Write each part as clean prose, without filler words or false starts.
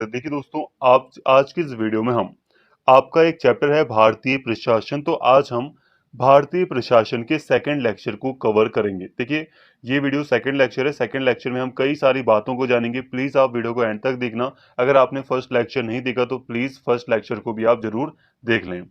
देखिए दोस्तों, आप आज की इस वीडियो में हम आपका एक चैप्टर है भारतीय प्रशासन। तो आज हम भारतीय प्रशासन के सेकंड लेक्चर को कवर करेंगे। देखिए, ये वीडियो सेकंड लेक्चर है। सेकंड लेक्चर में हम कई सारी बातों को जानेंगे। प्लीज आप वीडियो को एंड तक देखना। अगर आपने फर्स्ट लेक्चर नहीं देखा तो प्लीज फर्स्ट लेक्चर को भी आप जरूर देख लें।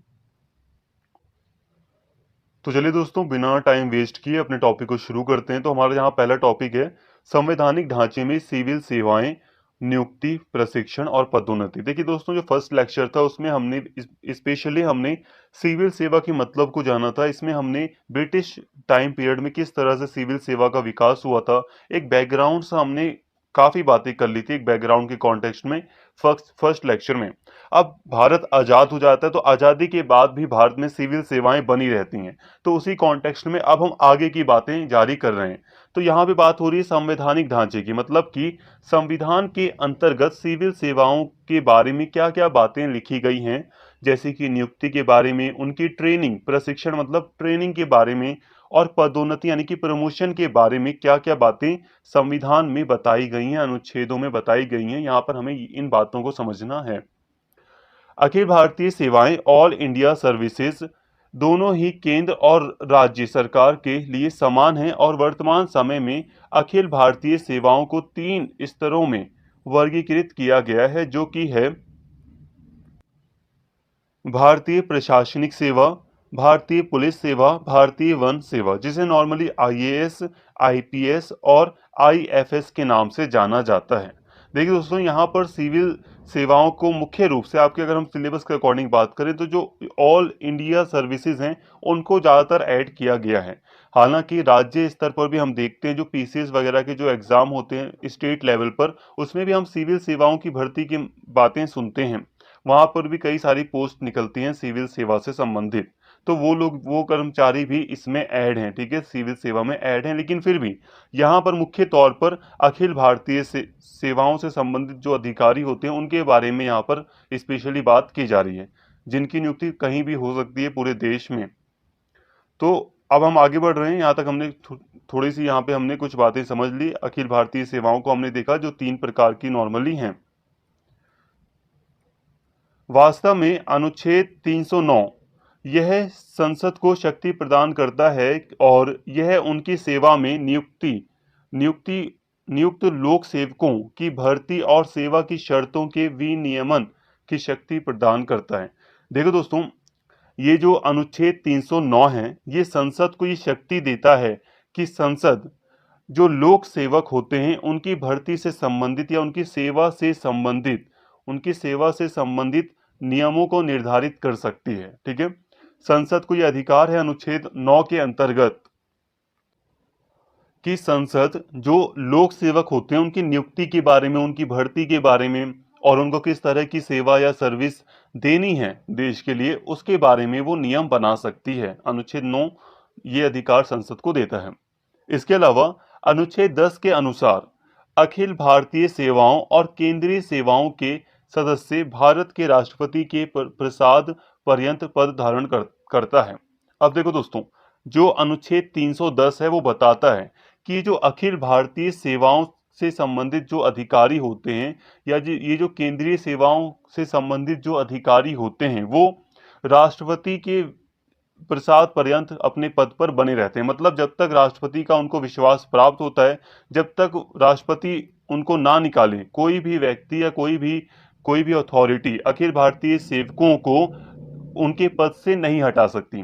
तो चलिए दोस्तों, बिना टाइम वेस्ट किए अपने टॉपिक को शुरू करते हैं। तो हमारा यहाँ पहला टॉपिक है संवैधानिक ढांचे में सिविल सेवाएं, नियुक्ति, प्रशिक्षण और पदोन्नति। देखिए दोस्तों, जो फर्स्ट लेक्चर था उसमें हमने स्पेशली हमने सिविल सेवा के मतलब को जाना था। इसमें हमने ब्रिटिश टाइम पीरियड में किस तरह से सिविल सेवा का विकास हुआ था, एक बैकग्राउंड से हमने काफी बातें कर ली थी एक बैकग्राउंड के कॉन्टेक्स्ट में फर्स्ट लेक्चर में। अब भारत आजाद हो जाता है तो आजादी के बाद भी भारत में सिविल सेवाएं बनी रहती हैं। तो उसी कॉन्टेक्स्ट में अब हम आगे की बातें जारी कर रहे हैं। तो यहाँ पे बात हो रही है संवैधानिक ढांचे की, मतलब कि संविधान के अंतर्गत सिविल सेवाओं के बारे में क्या क्या बातें लिखी गई हैं, जैसे कि नियुक्ति के बारे में, उनकी ट्रेनिंग, प्रशिक्षण मतलब ट्रेनिंग के बारे में, और पदोन्नति यानी कि प्रमोशन के बारे में क्या क्या बातें संविधान में बताई गई हैं, अनुच्छेदों में बताई गई हैं। यहाँ पर हमें इन बातों को समझना है। अखिल भारतीय सेवाएं, ऑल इंडिया सर्विसेज, दोनों ही केंद्र और राज्य सरकार के लिए समान हैं और वर्तमान समय में अखिल भारतीय सेवाओं को 3 स्तरों में वर्गीकृत किया गया है, जो कि है भारतीय प्रशासनिक सेवा, भारतीय पुलिस सेवा, भारतीय वन सेवा, जिसे नॉर्मली आईएएस, आईपीएस और आईएफएस के नाम से जाना जाता है। देखिए दोस्तों, यहाँ पर सिविल सेवाओं को मुख्य रूप से आपके, अगर हम सिलेबस के अकॉर्डिंग बात करें तो जो ऑल इंडिया सर्विसेज हैं उनको ज़्यादातर ऐड किया गया है। हालांकि राज्य स्तर पर भी हम देखते हैं जो पीसीएस वगैरह के जो एग्जाम होते हैं स्टेट लेवल पर, उसमें भी हम सिविल सेवाओं की भर्ती की बातें सुनते हैं। वहां पर भी कई सारी पोस्ट निकलती हैं सिविल सेवा से संबंधित। तो वो कर्मचारी भी इसमें ऐड हैं, ठीक है, सिविल सेवा में ऐड हैं। लेकिन फिर भी यहाँ पर मुख्य तौर पर अखिल भारतीय सेवाओं से संबंधित जो अधिकारी होते हैं उनके बारे में यहाँ पर स्पेशली बात की जा रही है, जिनकी नियुक्ति कहीं भी हो सकती है पूरे देश में। तो अब हम आगे बढ़ रहे हैं। यहाँ तक हमने थोड़ी सी यहाँ पे हमने कुछ बातें समझ ली। अखिल भारतीय सेवाओं को हमने देखा जो 3 प्रकार की नॉर्मली हैं। वास्तव में अनुच्छेद 309 यह संसद को शक्ति प्रदान करता है और यह उनकी सेवा में नियुक्ति नियुक्त लोक सेवकों की भर्ती और सेवा की शर्तों के विनियमन की शक्ति प्रदान करता है। देखो दोस्तों, ये जो अनुच्छेद 309 है ये संसद को ये शक्ति देता है कि संसद जो लोक सेवक होते हैं उनकी भर्ती से संबंधित या उनकी सेवा से संबंधित नियमों को निर्धारित कर सकती है। ठीक है, संसद को यह अधिकार है अनुच्छेद 9 के अंतर्गत कि संसद जो लोक सेवक होते हैं उनकी नियुक्ति के बारे में, उनकी भर्ती के बारे में और उनको किस तरह की सेवा या सर्विस देनी है देश के लिए, उसके बारे में वो नियम बना सकती है। अनुच्छेद 9 ये अधिकार संसद को देता है। इसके अलावा अनुच्छेद 10 के अनुसार अखिल भारतीय सेवाओं और केंद्रीय सेवाओं के सदस्य भारत के राष्ट्रपति के प्रसाद पर्यंत पद धारण करता है। अब देखो दोस्तों, जो अनुच्छेद 310 है वो बताता है कि जो अखिल भारतीय सेवाओं से संबंधित जो अधिकारी होते हैं या ये जो केंद्रीय सेवाओं से संबंधित जो अधिकारी होते हैं वो राष्ट्रपति के प्रसाद पर्यंत अपने पद पर बने रहते हैं। मतलब जब तक राष्ट्रपति का उनको विश्वास प्राप्त होता है, जब तक राष्ट्रपति उनको ना निकाले, कोई भी व्यक्ति या कोई भी अथॉरिटी अखिल भारतीय सेवकों को उनके पद से नहीं हटा सकती।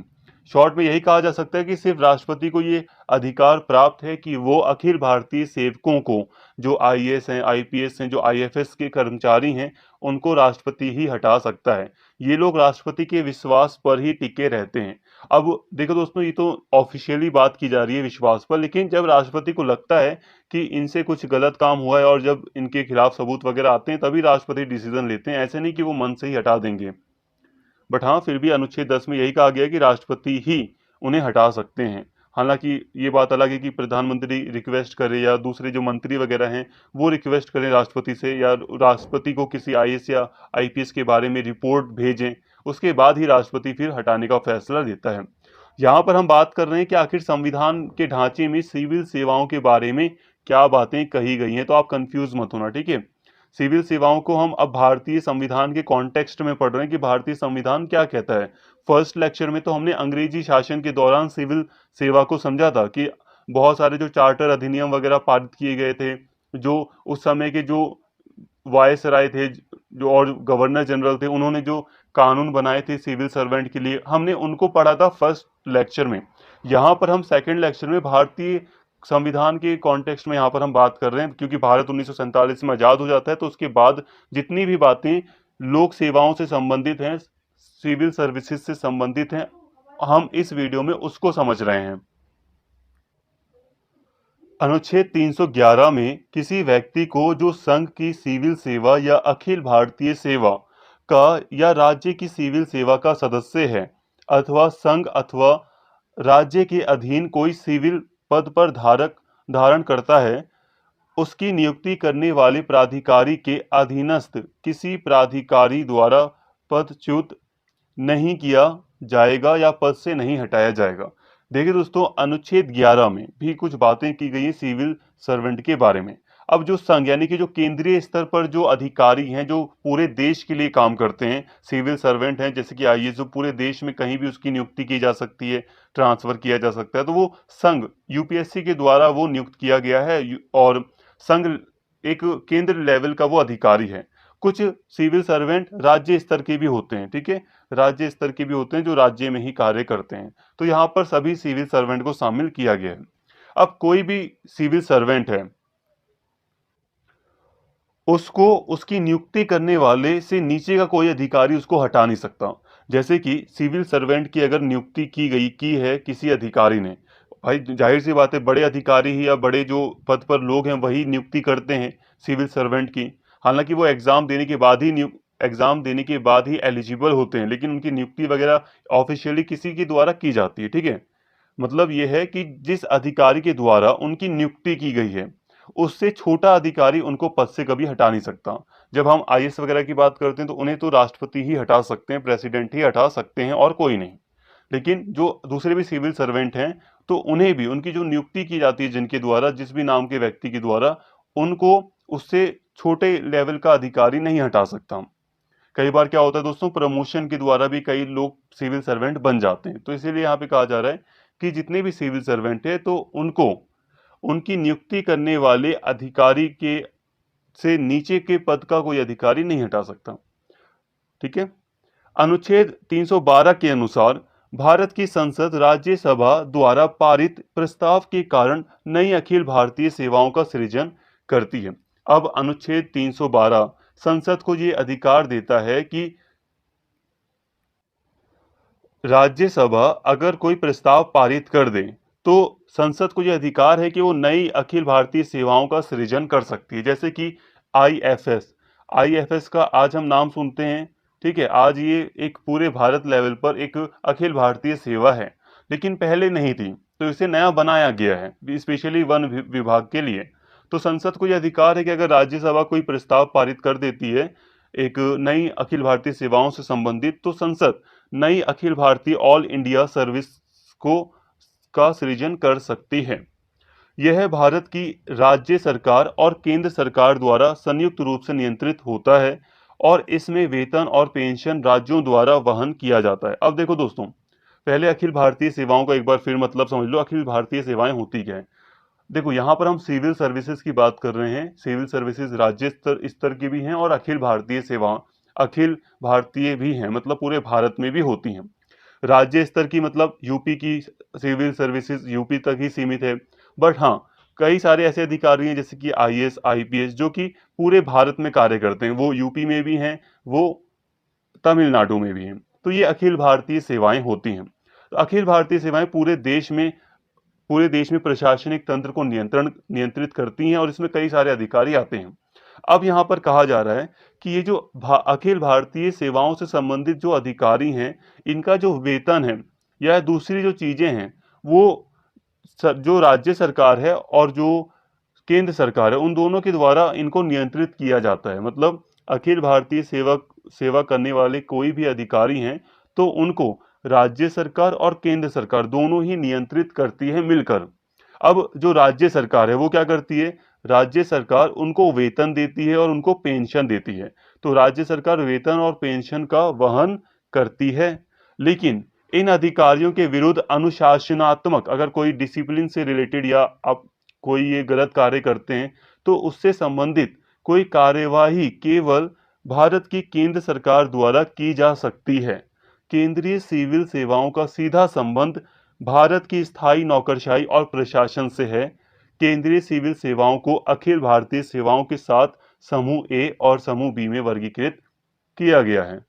शॉर्ट में यही कहा जा सकता है कि सिर्फ राष्ट्रपति को ये अधिकार प्राप्त है कि वो अखिल भारतीय सेवकों को, जो आईएएस हैं, आईपीएस हैं, जो आईएफएस के कर्मचारी हैं, उनको राष्ट्रपति ही हटा सकता है। ये लोग राष्ट्रपति के विश्वास पर ही टिके रहते हैं। अब देखो दोस्तों, ये तो ऑफिशियली बात की जा रही है विश्वास पर, लेकिन जब राष्ट्रपति को लगता है कि इनसे कुछ गलत काम हुआ है और जब इनके खिलाफ सबूत वगैरह आते हैं तभी राष्ट्रपति डिसीजन लेते हैं। ऐसे नहीं कि वो मन से ही हटा देंगे। बट हाँ, फिर भी अनुच्छेद 10 में यही कहा गया है कि राष्ट्रपति ही उन्हें हटा सकते हैं। हालांकि ये बात अलग है कि प्रधानमंत्री रिक्वेस्ट करे या दूसरे जो मंत्री वगैरह हैं वो रिक्वेस्ट करें राष्ट्रपति से, या राष्ट्रपति को किसी आईएएस या आईपीएस के बारे में रिपोर्ट भेजें, उसके बाद ही राष्ट्रपति फिर हटाने का फैसला लेता है। यहाँ पर हम बात कर रहे हैं कि आखिर संविधान के ढांचे में सिविल सेवाओं के बारे में क्या बातें कही गई हैं। तो आप कंफ्यूज मत होना, ठीक है। सिविल सेवाओं को हम अब भारतीय संविधान के कॉन्टेक्स्ट में पढ़ रहे हैं कि भारतीय संविधान क्या कहता है। फर्स्ट लेक्चर में तो हमने अंग्रेजी शासन के दौरान सिविल सेवा को समझा था कि बहुत सारे जो चार्टर अधिनियम वगैरह पारित किए गए थे, जो उस समय के जो वायसराय थे, जो और गवर्नर जनरल थे, उन्होंने जो कानून बनाए थे सिविल सर्वेंट के लिए, हमने उनको पढ़ा था फर्स्ट लेक्चर में। यहाँ पर हम सेकंड लेक्चर में भारतीय संविधान के कॉन्टेक्स्ट में यहाँ पर हम बात कर रहे हैं, क्योंकि भारत 1947 में आज़ाद हो जाता है, तो उसके बाद जितनी भी बातें लोक सेवाओं से संबंधित हैं, सिविल सर्विसेज से संबंधित हैं, हम इस वीडियो में उसको समझ रहे हैं। अनुच्छेद 311 में किसी व्यक्ति को जो संघ की सिविल सेवा या अखिल भारतीय सेवा का या राज्य की सिविल सेवा का सदस्य है अथवा संघ अथवा राज्य के अधीन कोई सिविल पद पर धारण करता है, उसकी नियुक्ति करने वाले प्राधिकारी के अधीनस्थ किसी प्राधिकारी द्वारा पदच्युत नहीं किया जाएगा या पद से नहीं हटाया जाएगा। देखिए दोस्तों, अनुच्छेद 11 में भी कुछ बातें की गई हैं सिविल सर्वेंट के बारे में। अब जो संघ यानी कि जो केंद्रीय स्तर पर जो अधिकारी हैं, जो पूरे देश के लिए काम करते हैं, सिविल सर्वेंट हैं, जैसे कि आईएएस, जो पूरे देश में कहीं भी उसकी नियुक्ति की जा सकती है, ट्रांसफर किया जा सकता है, तो वो संघ यूपीएससी के द्वारा वो नियुक्त किया गया है और संघ एक केंद्र लेवल का वो अधिकारी है। कुछ सिविल सर्वेंट राज्य स्तर के भी होते हैं, ठीक है, राज्य स्तर के भी होते हैं जो राज्य में ही कार्य करते हैं। तो यहाँ पर सभी सिविल सर्वेंट को शामिल किया गया है। अब कोई भी सिविल सर्वेंट है, उसको उसकी नियुक्ति करने वाले से नीचे का कोई अधिकारी उसको हटा नहीं सकता। जैसे कि सिविल सर्वेंट की अगर नियुक्ति की है किसी अधिकारी ने, भाई जाहिर सी बात है, बड़े अधिकारी ही या बड़े जो पद पर लोग हैं वही नियुक्ति करते हैं सिविल सर्वेंट की। हालांकि वो एग्जाम देने के बाद ही एलिजिबल होते हैं, लेकिन उनकी नियुक्ति वगैरह ऑफिशियली किसी के द्वारा की जाती है, ठीक है। मतलब यह है कि जिस अधिकारी के द्वारा उनकी नियुक्ति की गई है, उससे छोटा अधिकारी उनको पद से कभी हटा नहीं सकता। जब हम आईएएस वगैरह की बात करते हैं तो उन्हें तो राष्ट्रपति ही हटा सकते हैं, प्रेसिडेंट ही हटा सकते हैं और कोई नहीं। लेकिन जो दूसरे भी सिविल सर्वेंट हैं, तो उन्हें भी उनकी जो नियुक्ति की जाती है जिनके द्वारा, जिस भी नाम के व्यक्ति के द्वारा, उनको उससे छोटे लेवल का अधिकारी नहीं हटा सकता। कई बार क्या होता है दोस्तों, प्रमोशन के द्वारा भी कई लोग सिविल सर्वेंट बन जाते हैं। तो इसीलिए यहाँ पे कहा जा रहा है कि जितने भी सिविल सर्वेंट है तो उनको उनकी नियुक्ति करने वाले अधिकारी के से नीचे के पद का कोई अधिकारी नहीं हटा सकता, ठीक है। अनुच्छेद 312 के अनुसार भारत की संसद राज्यसभा द्वारा पारित प्रस्ताव के कारण नई अखिल भारतीय सेवाओं का सृजन करती है। अब अनुच्छेद 312 संसद को ये अधिकार देता है कि राज्यसभा अगर कोई प्रस्ताव पारित कर दे तो संसद को यह अधिकार है कि वो नई अखिल भारतीय सेवाओं का सृजन कर सकती है। जैसे कि आईएफएस का आज हम नाम सुनते हैं, ठीक है। आज ये एक पूरे भारत लेवल पर एक अखिल भारतीय सेवा है, लेकिन पहले नहीं थी, तो इसे नया बनाया गया है स्पेशली वन विभाग के लिए। तो संसद को यह अधिकार है कि अगर राज्यसभा कोई प्रस्ताव पारित कर देती है एक नई अखिल भारतीय सेवाओं से संबंधित, तो संसद नई Akhil Bharatiya all India service को का सृजन कर सकती है। यह भारत की राज्य सरकार और केंद्र सरकार द्वारा संयुक्त रूप से नियंत्रित होता है और इसमें वेतन और पेंशन राज्यों द्वारा वहन किया जाता है। अब देखो दोस्तों, पहले अखिल भारतीय सेवाओं का एक बार फिर मतलब समझ लो, अखिल भारतीय सेवाएं होती क्या है। देखो, यहाँ पर हम सिविल सर्विसेज की बात कर रहे हैं। सिविल सर्विसेज राज्य स्तर की भी हैं और अखिल भारतीय सेवा अखिल भारतीय भी हैं, मतलब पूरे भारत में भी होती हैं। राज्य स्तर की मतलब यूपी की सिविल सर्विसेज यूपी तक ही सीमित है, बट हाँ, कई सारे ऐसे अधिकारी हैं जैसे कि आईएएस आईपीएस जो कि पूरे भारत में कार्य करते हैं। वो यूपी में भी हैं, वो तमिलनाडु में भी हैं। तो ये अखिल भारतीय सेवाएं होती हैं। तो अखिल भारतीय सेवाएं पूरे देश में प्रशासनिक तंत्र को नियंत्रित करती हैं और इसमें कई सारे अधिकारी आते हैं। अब यहाँ पर कहा जा रहा है कि ये जो अखिल भारतीय सेवाओं से संबंधित जो अधिकारी हैं, इनका जो वेतन है या दूसरी जो चीजें हैं, वो जो राज्य सरकार है और जो केंद्र सरकार है, उन दोनों के द्वारा इनको नियंत्रित किया जाता है। मतलब अखिल भारतीय सेवा करने वाले कोई भी अधिकारी हैं, तो उनको राज्य सरकार और केंद्र सरकार दोनों ही नियंत्रित करती है मिलकर। अब जो राज्य सरकार है वो क्या करती है, राज्य सरकार उनको वेतन देती है और उनको पेंशन देती है। तो राज्य सरकार वेतन और पेंशन का वहन करती है। लेकिन इन अधिकारियों के विरुद्ध अनुशासनात्मक, अगर कोई डिसिप्लिन से रिलेटेड या आप कोई ये गलत कार्य करते हैं, तो उससे संबंधित कोई कार्यवाही केवल भारत की केंद्र सरकार द्वारा की जा सकती है। केंद्रीय सिविल सेवाओं का सीधा संबंध भारत की स्थायी नौकरशाही और प्रशासन से है। केंद्रीय सिविल सेवाओं को अखिल भारतीय सेवाओं के साथ समूह ए और समूह बी में वर्गीकृत किया गया है।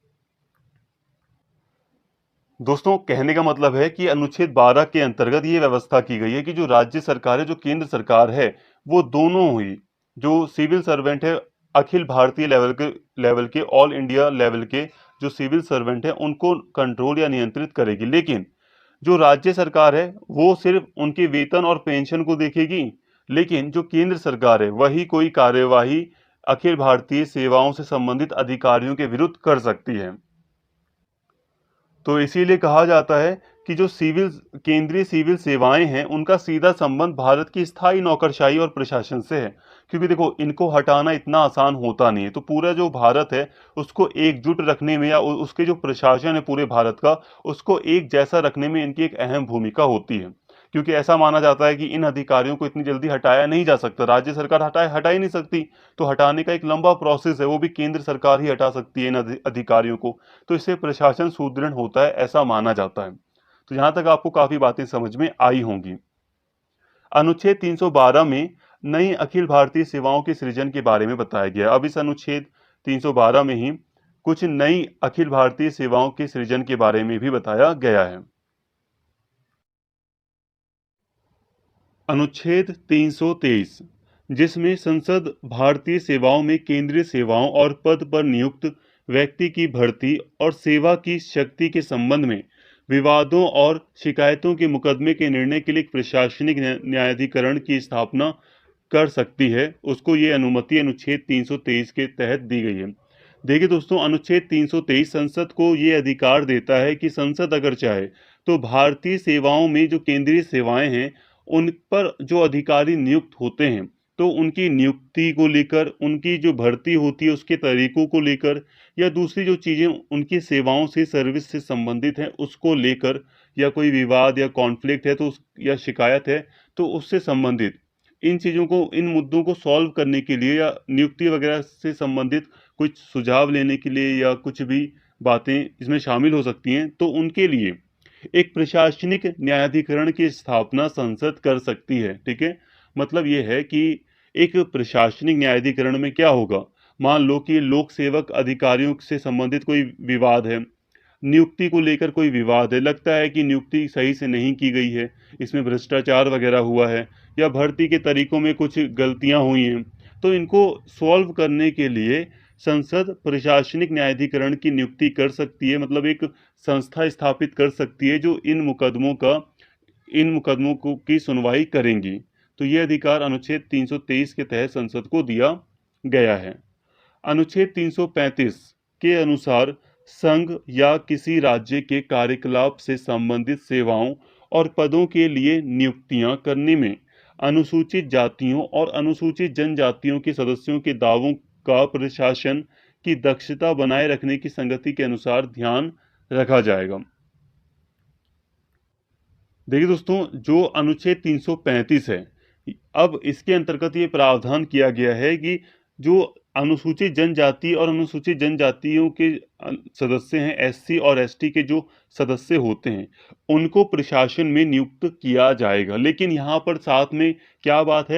दोस्तों, कहने का मतलब है कि अनुच्छेद 12 के अंतर्गत ये व्यवस्था की गई है कि जो राज्य सरकार है, जो केंद्र सरकार है, वो दोनों ही जो सिविल सर्वेंट है, अखिल भारतीय लेवल के ऑल इंडिया लेवल के जो सिविल सर्वेंट है, उनको कंट्रोल या नियंत्रित करेगी। लेकिन जो राज्य सरकार है वो सिर्फ उनके वेतन और पेंशन को देखेगी। लेकिन जो केंद्र सरकार है वही कोई कार्यवाही अखिल भारतीय सेवाओं से संबंधित अधिकारियों के विरुद्ध कर सकती है। तो इसीलिए कहा जाता है कि जो केंद्रीय सिविल सेवाएं हैं, उनका सीधा संबंध भारत की स्थायी नौकरशाही और प्रशासन से है। क्योंकि देखो, इनको हटाना इतना आसान होता नहीं है। तो पूरा जो भारत है उसको एकजुट रखने में या उसके जो प्रशासन है पूरे भारत का, उसको एक जैसा रखने में इनकी एक अहम भूमिका होती है। क्योंकि ऐसा माना जाता है कि इन अधिकारियों को इतनी जल्दी हटाया नहीं जा सकता, राज्य सरकार हटा ही नहीं सकती। तो हटाने का एक लंबा प्रोसेस है, वो भी केंद्र सरकार ही हटा सकती है इन अधिकारियों को। तो इससे प्रशासन सुदृढ़ होता है, ऐसा माना जाता है। तो यहां तक आपको काफी बातें समझ में आई होंगी। अनुच्छेद 312 में नई अखिल भारतीय सेवाओं के सृजन के बारे में बताया गया। अब इस अनुच्छेद 312 में ही कुछ नई अखिल भारतीय सेवाओं के सृजन के बारे में भी बताया गया है। अनुच्छेद 323, जिसमें संसद भारतीय सेवाओं में केंद्रीय सेवाओं और पद पर नियुक्त व्यक्ति की भर्ती और सेवा की शक्ति के संबंध में विवादों और शिकायतों के मुकदमे के निर्णय के लिए एक प्रशासनिक न्यायाधिकरण की स्थापना कर सकती है, उसको ये अनुमति अनुच्छेद 323 के तहत दी गई है। देखिए दोस्तों, अनुच्छेद 323 संसद को ये अधिकार देता है कि संसद अगर चाहे तो भारतीय सेवाओं में जो केंद्रीय सेवाएं हैं उन पर जो अधिकारी नियुक्त होते हैं, तो उनकी नियुक्ति को लेकर, उनकी जो भर्ती होती है उसके तरीकों को लेकर, या दूसरी जो चीज़ें उनकी सेवाओं से सर्विस से संबंधित हैं उसको लेकर, या कोई विवाद या कॉन्फ्लिक्ट है तो या शिकायत है तो उससे संबंधित इन चीज़ों को, इन मुद्दों को सॉल्व करने के लिए या नियुक्ति वगैरह से संबंधित कुछ सुझाव लेने के लिए या कुछ भी बातें इसमें शामिल हो सकती हैं, तो उनके लिए एक प्रशासनिक न्यायाधिकरण की स्थापना संसद कर सकती है। ठीक है, मतलब ये है कि एक प्रशासनिक न्यायाधिकरण में क्या होगा, मान लो कि लोक सेवक अधिकारियों से संबंधित कोई विवाद है, नियुक्ति को लेकर कोई विवाद है, लगता है कि नियुक्ति सही से नहीं की गई है, इसमें भ्रष्टाचार वगैरह हुआ है या भर्ती के तरीकों में कुछ गलतियां हुई हैं, तो इनको सॉल्व करने के लिए संसद प्रशासनिक न्यायाधिकरण की नियुक्ति कर सकती है। मतलब एक संस्था स्थापित कर सकती है जो इन मुकदमों को की सुनवाई करेंगी। तो ये अधिकार अनुच्छेद 323 के तहत संसद को दिया गया है। अनुच्छेद 335 के अनुसार संघ या किसी राज्य के कार्यकलाप से संबंधित सेवाओं और पदों के लिए नियुक्तियां करने में अनुसूचित जातियों और अनुसूचित जनजातियों के सदस्यों के दावों का प्रशासन की दक्षता बनाए रखने की संगति के अनुसार ध्यान रखा जाएगा। देखिए दोस्तों, जो अनुच्छेद 335 है, अब इसके अंतर्गत ये प्रावधान किया गया है कि जो अनुसूचित जनजाति और अनुसूचित जनजातियों के सदस्य हैं, एससी और एसटी के जो सदस्य होते हैं, उनको प्रशासन में नियुक्त किया जाएगा। लेकिन यहाँ पर साथ में क्या बात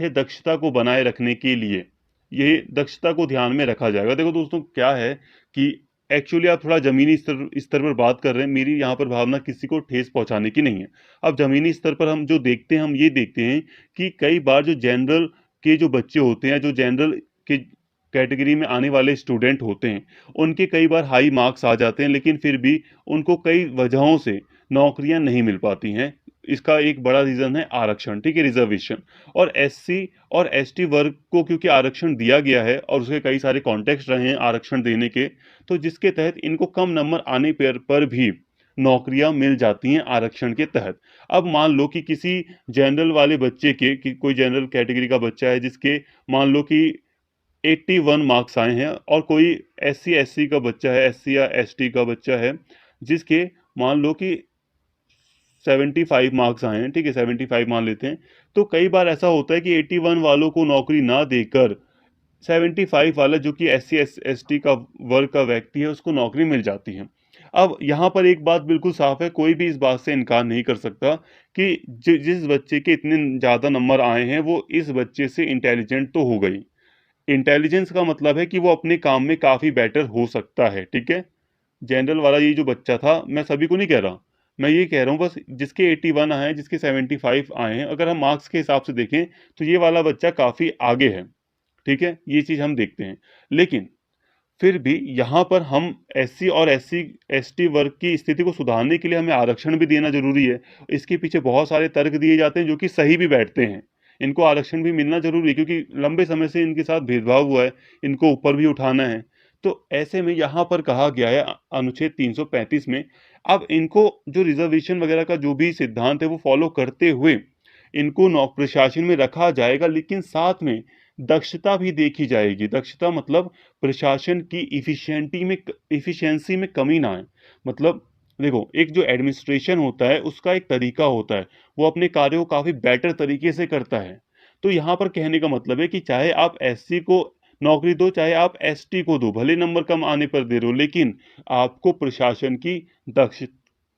है दक्षता को बनाए रखने के लिए ये दक्षता को ध्यान में रखा जाएगा। देखो दोस्तों, क्या है कि एक्चुअली आप थोड़ा जमीनी स्तर पर बात कर रहे हैं, मेरी यहाँ पर भावना किसी को ठेस पहुंचाने की नहीं है। अब जमीनी स्तर पर हम जो देखते हैं, हम ये देखते हैं कि कई बार जो जनरल के जो बच्चे होते हैं, जो जनरल के कैटेगरी में आने वाले स्टूडेंट होते हैं, उनके कई बार हाई मार्क्स आ जाते हैं, लेकिन फिर भी उनको कई वजहों से नौकरियां नहीं मिल पाती हैं। इसका एक बड़ा रीजन है आरक्षण, ठीक है, रिजर्वेशन। और एससी और एसटी वर्ग को क्योंकि आरक्षण दिया गया है और उसके कई सारे कॉन्टेक्स्ट रहे हैं आरक्षण देने के, तो जिसके तहत इनको कम नंबर आने पर भी नौकरियां मिल जाती हैं आरक्षण के तहत। अब मान लो कि किसी जनरल वाले बच्चे के कि कोई जनरल कैटेगरी का बच्चा है जिसके मान लो कि 81 मार्क्स आए हैं, और कोई एससी एससी का बच्चा है, एससी या एसटी का बच्चा है जिसके मान लो कि 75 मार्क्स आए हैं, ठीक है, 75 मान लेते हैं। तो कई बार ऐसा होता है कि 81 वालों को नौकरी ना देकर 75 वाला जो कि एससी एसटी का वर्ग का व्यक्ति है उसको नौकरी मिल जाती है। अब यहाँ पर एक बात बिल्कुल साफ है, कोई भी इस बात से इनकार नहीं कर सकता कि जिस बच्चे के इतने ज़्यादा नंबर आए हैं वो इस बच्चे से इंटेलिजेंट तो हो गई। इंटेलिजेंस का मतलब है कि वो अपने काम में काफ़ी बेटर हो सकता है, ठीक है। जनरल वाला ये जो बच्चा था, मैं सभी को नहीं कह रहा, मैं ये कह रहा हूँ बस जिसके 81 आए हैं, जिसके 75 आए हैं, अगर हम मार्क्स के हिसाब से देखें तो ये वाला बच्चा काफ़ी आगे है, ठीक है, ये चीज़ हम देखते हैं। लेकिन फिर भी यहाँ पर हम एससी और एससी एसटी वर्ग की स्थिति को सुधारने के लिए हमें आरक्षण भी देना जरूरी है। इसके पीछे बहुत सारे तर्क दिए जाते हैं जो कि सही भी बैठते हैं। इनको आरक्षण भी मिलना जरूरी है क्योंकि लंबे समय से इनके साथ भेदभाव हुआ है, इनको ऊपर भी उठाना है। तो ऐसे में यहाँ पर कहा गया है अनुच्छेद 335 में, अब इनको जो रिजर्वेशन वगैरह का जो भी सिद्धांत है वो फॉलो करते हुए इनको नौक प्रशासन में रखा जाएगा, लेकिन साथ में दक्षता भी देखी जाएगी। दक्षता मतलब प्रशासन की इफिशिएंसी में कमी ना आए। मतलब देखो, एक जो एडमिनिस्ट्रेशन होता है उसका एक तरीका होता है, वो अपने कार्यों को काफ़ी बेटर तरीके से करता है। तो यहाँ पर कहने का मतलब है कि चाहे आप एससी को नौकरी दो, चाहे आप एसटी को दो, भले नंबर कम आने पर दे रहे हो, लेकिन आपको प्रशासन की दक्ष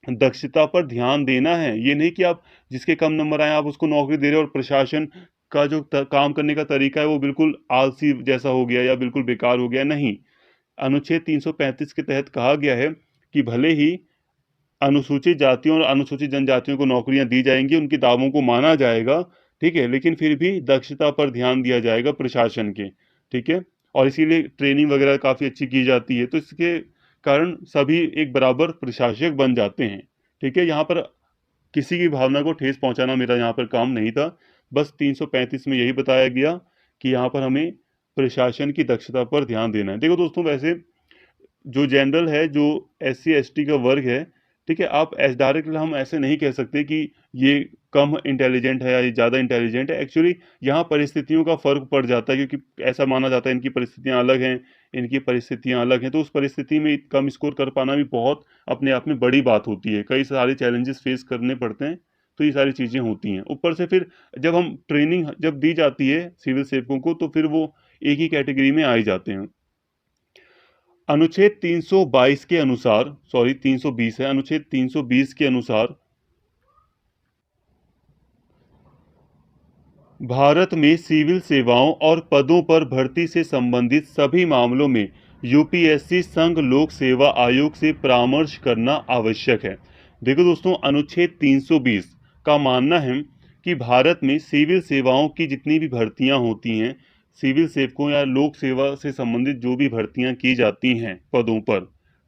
दक्षता पर ध्यान देना है। ये नहीं कि आप जिसके कम नंबर आए आप उसको नौकरी दे रहे हो और प्रशासन का जो काम करने का तरीका है वो बिल्कुल आलसी जैसा हो गया या बिल्कुल बेकार हो गया, नहीं। अनुच्छेद 335 के तहत कहा गया है कि भले ही अनुसूचित जातियों और अनुसूचित जनजातियों को नौकरियां दी जाएंगी, उनके दावों को माना जाएगा, ठीक है, लेकिन फिर भी दक्षता पर ध्यान दिया जाएगा प्रशासन के, ठीक है। और इसीलिए ट्रेनिंग वगैरह काफ़ी अच्छी की जाती है, तो इसके कारण सभी एक बराबर प्रशासक बन जाते हैं, ठीक है। यहाँ पर किसी की भावना को ठेस पहुंचाना मेरा यहाँ पर काम नहीं था। बस 335 में यही बताया गया कि यहाँ पर हमें प्रशासन की दक्षता पर ध्यान देना है। देखो दोस्तों, वैसे जो जनरल है, जो एससी एसटी का वर्ग है, ठीक है, आप एस डायरेक्ट हम ऐसे नहीं कह सकते कि ये कम इंटेलिजेंट है या ये ज़्यादा इंटेलिजेंट है। एक्चुअली यहाँ परिस्थितियों का फ़र्क पड़ जाता है क्योंकि ऐसा माना जाता है इनकी परिस्थितियाँ अलग हैं, इनकी परिस्थितियाँ अलग हैं, तो उस परिस्थिति में कम स्कोर कर पाना भी बहुत अपने आप में बड़ी बात होती है। कई सारे चैलेंजेस फेस करने पड़ते हैं, तो ये सारी चीज़ें होती हैं। ऊपर से फिर जब हम ट्रेनिंग जब दी जाती है सिविल सेवकों को, तो फिर वो एक ही कैटेगरी में आ ही जाते हैं। अनुच्छेद 322 के अनुसार, सॉरी 320 है, अनुच्छेद 320 के अनुसार भारत में सिविल सेवाओं और पदों पर भर्ती से संबंधित सभी मामलों में यूपीएससी संघ लोक सेवा आयोग से परामर्श करना आवश्यक है। देखो दोस्तों, अनुच्छेद 320 का मानना है कि भारत में सिविल सेवाओं की जितनी भी भर्तियां होती हैं, सिविल सेवकों या लोक सेवा से संबंधित जो भी भर्तियां की जाती हैं पदों पर,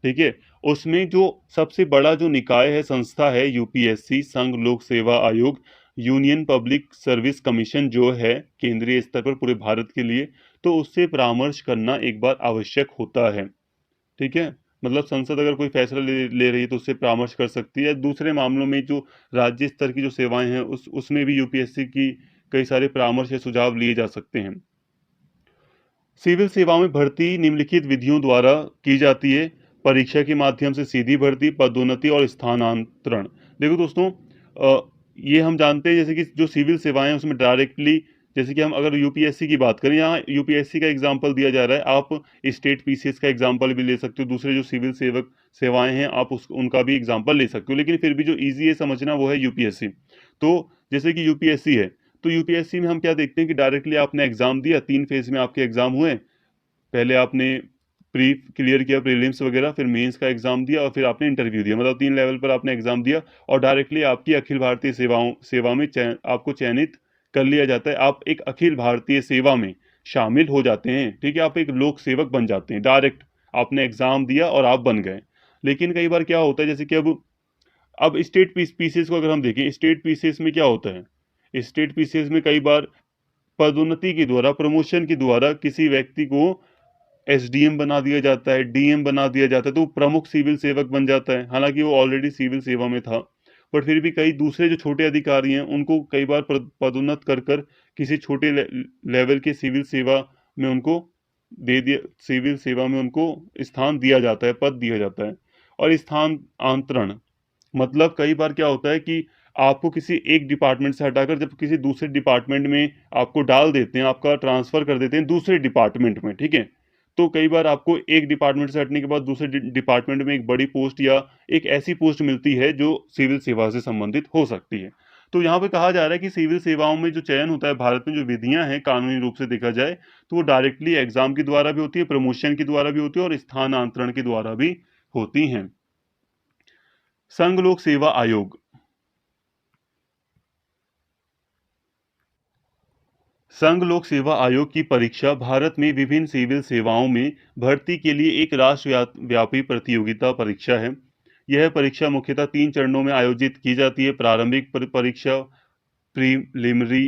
ठीक है, उसमें जो सबसे बड़ा जो निकाय है, संस्था है, यूपीएससी संघ लोक सेवा आयोग, यूनियन पब्लिक सर्विस कमीशन जो है केंद्रीय स्तर पर पूरे भारत के लिए, तो उससे परामर्श करना एक बार आवश्यक होता है, ठीक है। मतलब संसद अगर कोई फैसला ले रही है तो उससे परामर्श कर सकती है। दूसरे मामलों में जो राज्य स्तर की जो सेवाएं हैं उसमें भी यूपीएससी की कई सारे परामर्श या सुझाव लिए जा सकते हैं। सिविल सेवाओं में भर्ती निम्नलिखित विधियों द्वारा की जाती है: परीक्षा के माध्यम से सीधी भर्ती, पदोन्नति और स्थानांतरण। देखो दोस्तों, ये हम जानते हैं जैसे कि जो सिविल सेवाएं हैं उसमें डायरेक्टली, जैसे कि हम अगर यूपीएससी की बात करें, यहाँ यूपीएससी का एग्जाम्पल दिया जा रहा है, आप स्टेट पीसीएस का एग्जाम्पल भी ले सकते हो, दूसरे जो सिविल सेवक सेवाएं हैं आप उनका भी एग्जाम्पल ले सकते हो, लेकिन फिर भी जो ईजी है समझना वो है यूपीएससी। तो जैसे कि यूपीएससी है, तो यूपीएससी में हम क्या देखते हैं कि डायरेक्टली आपने एग्जाम दिया, 3 फेज में आपके एग्जाम हुए। पहले आपने प्री क्लियर किया, प्रीलिम्स वगैरह, फिर मेंस का एग्जाम दिया और फिर आपने इंटरव्यू दिया, मतलब 3 लेवल पर आपने एग्जाम दिया और डायरेक्टली आपकी अखिल भारतीय सेवा में आपको चयनित कर लिया जाता है। आप एक अखिल भारतीय सेवा में शामिल हो जाते हैं, ठीक है, आप एक लोक सेवक बन जाते हैं। डायरेक्ट आपने एग्जाम दिया और आप बन गए। लेकिन कई बार क्या होता है, जैसे कि अब स्टेट पीसीएस को अगर हम देखें, स्टेट पीसीएस में क्या होता है, स्टेट पीसीएस में कई बार पदोन्नति के द्वारा, प्रमोशन के द्वारा किसी व्यक्ति को एसडीएम बना दिया जाता है, डीएम बना दिया जाता है, तो वो प्रमुख सिविल सेवक बन जाता है। हालांकि वो ऑलरेडी सिविल सेवा में था, बट फिर भी कई दूसरे जो छोटे अधिकारी हैं उनको कई बार पदोन्नत कर कर किसी छोटे लेवल के सिविल सेवा में उनको दे दिया, सिविल सेवा में उनको स्थान दिया जाता है, पद दिया जाता है। और स्थानांतरण मतलब कई बार क्या होता है कि आपको किसी एक डिपार्टमेंट से हटाकर जब किसी दूसरे डिपार्टमेंट में आपको डाल देते हैं, आपका ट्रांसफर कर देते हैं दूसरे डिपार्टमेंट में, ठीक है। तो कई बार आपको एक डिपार्टमेंट से हटने के बाद दूसरे डिपार्टमेंट में एक बड़ी पोस्ट या एक ऐसी पोस्ट मिलती है जो सिविल सेवा से संबंधित हो सकती है। तो यहाँ पे कहा जा रहा है कि सिविल सेवाओं में जो चयन होता है, भारत में जो विधियां हैं कानूनी रूप से देखा जाए तो वो डायरेक्टली एग्जाम के द्वारा भी होती है, प्रमोशन के द्वारा भी होती है और स्थानांतरण के द्वारा भी होती हैं। संघ लोक सेवा आयोग। संघ लोक सेवा आयोग की परीक्षा भारत में विभिन्न सिविल सेवाओं में भर्ती के लिए एक राष्ट्रव्यापी प्रतियोगिता परीक्षा है। यह परीक्षा मुख्यतः 3 चरणों में आयोजित की जाती है। प्रारंभिक परीक्षा, प्रीलिमिनरी